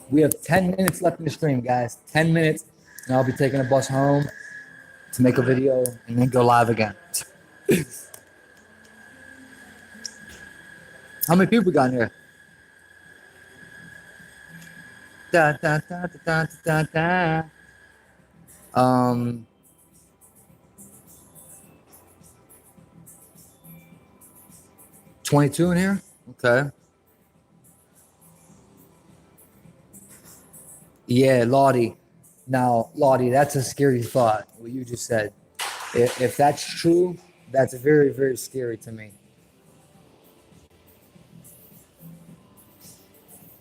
We have 10 minutes left in the stream, guys. 10 minutes, and I'll be taking a bus home to make a video and then go live again. How many people got in here? Da, da, da, da, da, da, da. 22 in here? Okay. Yeah, Lottie. Now, Lottie, that's a scary thought, what you just said. If that's true, that's very, very scary to me.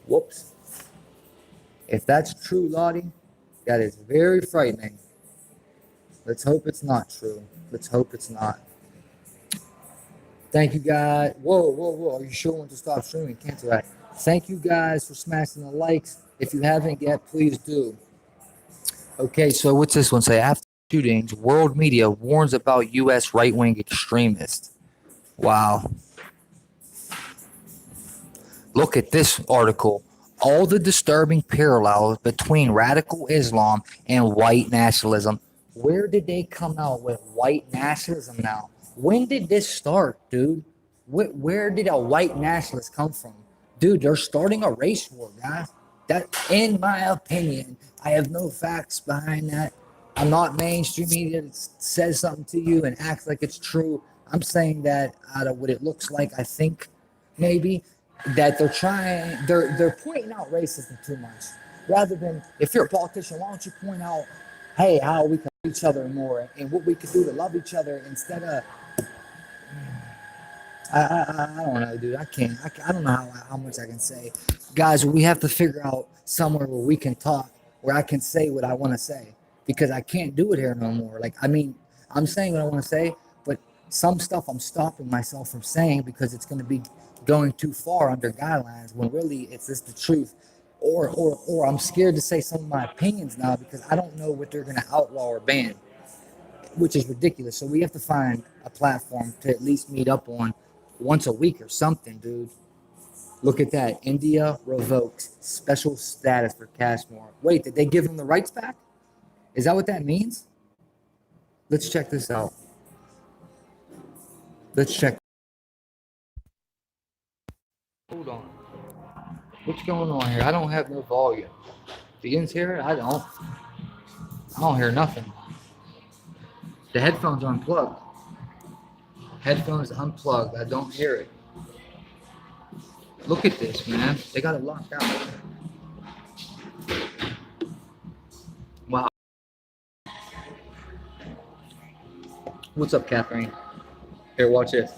Whoops. If that's true, Lottie, that is very frightening. Let's hope it's not true. Let's hope it's not. Thank you, guys. Whoa, whoa, whoa. Are you sure when to stop streaming? Cancel that. Thank you, guys, for smashing the likes. If you haven't yet, please do. Okay, so what's this one say? After shootings, world media warns about U.S. right-wing extremists. Wow. Look at this article. All the disturbing parallels between radical Islam and white nationalism. Where did they come out with white nationalism now? When did this start, dude? Where did a white nationalist come from? Dude, they're starting a race war, guys. That, in my opinion, I have no facts behind that. I'm not mainstream media that says something to you and acts like it's true. I'm saying that out of what it looks like, I think maybe that they're pointing out racism too much. Rather than, if you're a politician, why don't you point out, hey, how we can love each other more and what we can do to love each other instead of, I don't know, dude. I don't know how much I can say. Guys, we have to figure out somewhere where we can talk, where I can say what I want to say, because I can't do it here no more. Like, I mean, I'm saying what I want to say, but some stuff I'm stopping myself from saying because it's going to be going too far under guidelines when really it's just the truth. Or I'm scared to say some of my opinions now because I don't know what they're going to outlaw or ban, which is ridiculous. So we have to find a platform to at least meet up on once a week or something, dude. Look at that. India revokes special status for Kashmir. Wait, did they give them the rights back? Is that what that means? Let's check this out. Let's check. Hold on. What's going on here? I don't have no volume. Do you hear it? I don't. I don't hear nothing. The headphones are unplugged. Headphones unplugged. I don't hear it. Look at this, man. They got it locked out. Wow. What's up, Catherine? Here, watch this.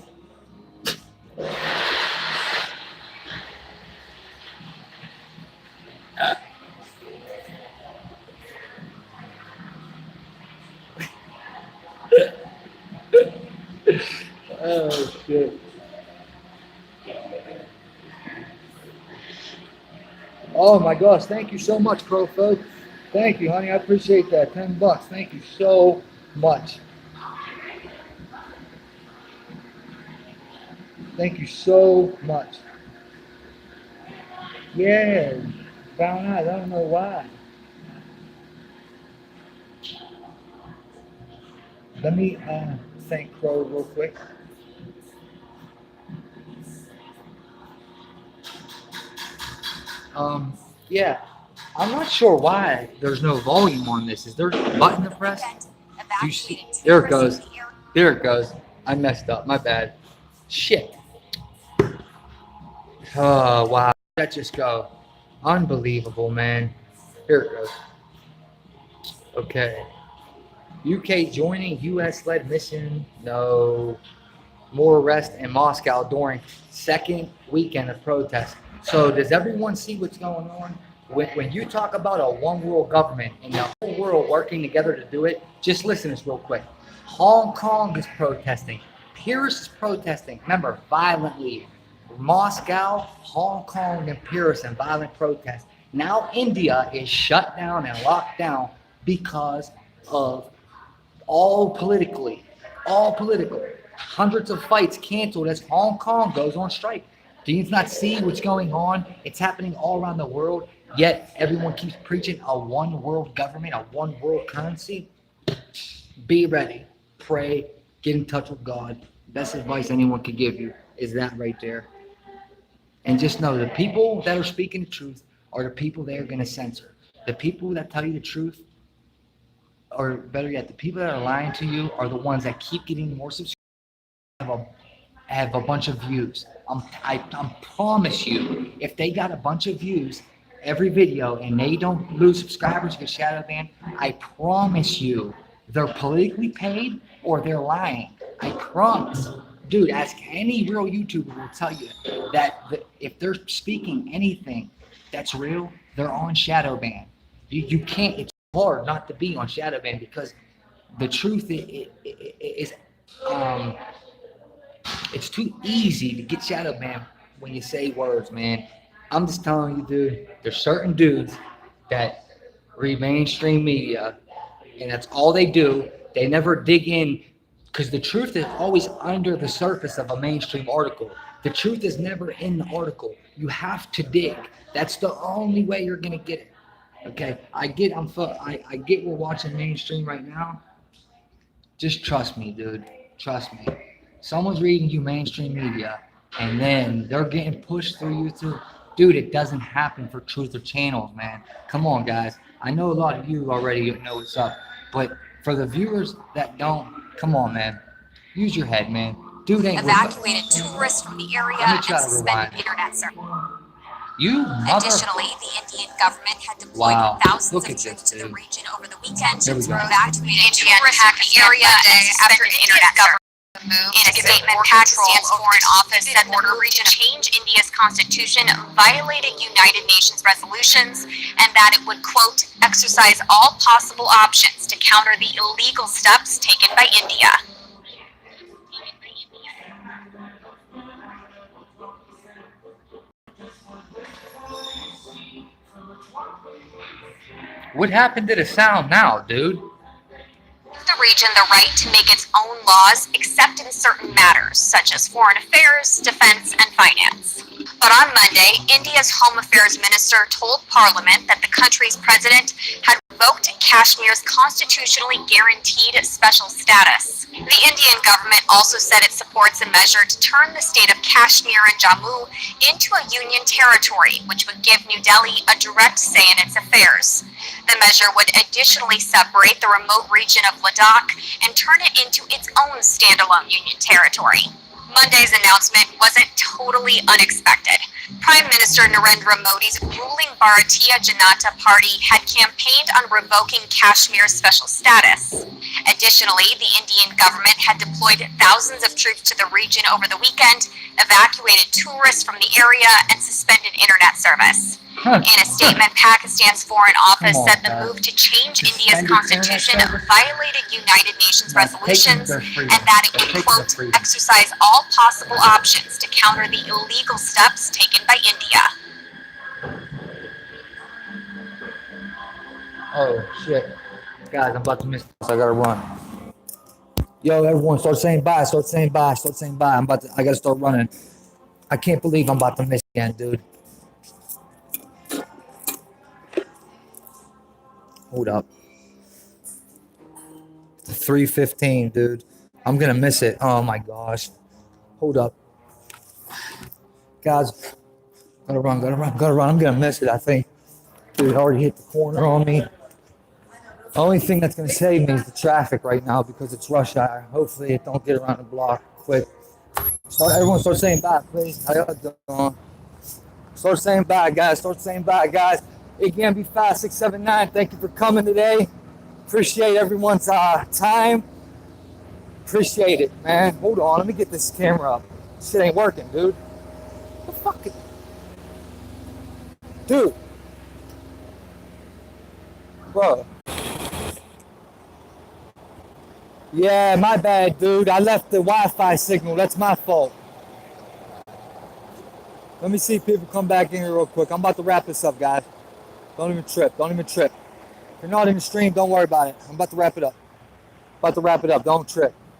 Oh, shit. Oh my gosh, thank you so much, Pro Folk. Thank you, honey. I appreciate that. $10. Thank you so much. Thank you so much. Yeah, found out. I don't know why. Let me thank Crow real quick. Yeah, I'm not sure why there's no volume on this. Is there a button to press? You see, there it goes. There it goes. I messed up. My bad. Shit. Oh, wow. That just go. Unbelievable, man. Here it goes. Okay. UK joining US-led mission. No. More arrests in Moscow during second weekend of protests. So does everyone see what's going on? When you talk about a one world government and the whole world working together to do it, just listen to this real quick. Hong Kong is protesting. Paris is protesting. Remember, violently. Moscow, Hong Kong, and Paris in violent protests. Now India is shut down and locked down because of all political. Hundreds of fights canceled as Hong Kong goes on strike. Do you not see what's going on? It's happening all around the world, yet everyone keeps preaching a one world government, a one world currency. Be ready, pray, get in touch with God. Best advice anyone could give you is that right there. And just know the people that are speaking the truth are the people they are going to censor. The people that tell you the truth, or better yet, the people that are lying to you are the ones that keep getting more subscribers, have a bunch of views. I promise you, if they got a bunch of views every video and they don't lose subscribers, get shadow banned, I promise you, they're politically paid or they're lying. I promise. Dude, ask any real YouTuber will tell you that if they're speaking anything that's real, they're on shadow ban. You can't, it's hard not to be on shadow ban because the truth is it's too easy to get shadow banned when you say words, man. I'm just telling you, dude, there's certain dudes that read mainstream media and that's all they do. They never dig in because the truth is always under the surface of a mainstream article. The truth is never in the article. You have to dig. That's the only way you're gonna get it. Okay, I get we're watching mainstream right now. Just trust me, dude. Trust me. Someone's reading you mainstream media and then they're getting pushed through YouTube. Dude, it doesn't happen for truther channels, man. Come on, guys. I know a lot of you already know what's up, but for the viewers that don't, come on, man. Use your head, man. Dude ain't
Evacuated tourists from the area and suspended internet service. Additionally, the Indian government had deployed thousands of troops to the region over the weekend to evacuate tourists from the area after internet government. In a statement, Pakistan's Foreign Office said the move to change India's constitution violated United Nations resolutions and that it would, quote, exercise all possible options to counter the illegal steps taken by India.
What happened to the sound now, dude?
The region the right to make its own laws except in certain matters such as foreign affairs, defense, and finance. But on Monday, India's Home Affairs Minister told Parliament that the country's president had revoked Kashmir's constitutionally guaranteed special status. The Indian government also said it supports a measure to turn the state of Kashmir and Jammu into a union territory, which would give New Delhi a direct say in its affairs. The measure would additionally separate the remote region of Ladakh and turn it into its own standalone union territory. Monday's announcement wasn't totally unexpected. Prime Minister Narendra Modi's ruling Bharatiya Janata Party had campaigned on revoking Kashmir's special status. Additionally, the Indian government had deployed thousands of troops to the region over the weekend, evacuated tourists from the area, and suspended internet service. In a statement, Pakistan's Foreign Office said the move to change India's constitution violated United Nations resolutions and that it would, quote, exercise all possible options to counter the illegal steps taken by India.
Oh, shit. Guys, I'm about to miss this. I gotta run. Yo, everyone, start saying bye, start saying bye, start saying bye. I gotta start running. I can't believe I'm about to miss again, dude. Hold up. 3:15, dude. I'm gonna miss it. Oh my gosh. Hold up. Guys, gotta run. I'm gonna miss it, I think. Dude, already hit the corner on me. The only thing that's gonna save me is the traffic right now because it's rush hour. Hopefully it don't get around the block quick. Everyone start saying bye, please. How y'all doing? Start saying bye, guys. Start saying bye, guys. AGMB 5679, thank you for coming today. Appreciate everyone's time. Appreciate it, man. Hold on, let me get this camera up. Shit ain't working, dude. What the fuck? Dude. Bro. Yeah, my bad, dude. I left the Wi-Fi signal. That's my fault. Let me see if people come back in here real quick. I'm about to wrap this up, guys. Don't even trip. Don't even trip. If you're not in the stream, don't worry about it. I'm about to wrap it up. Don't trip.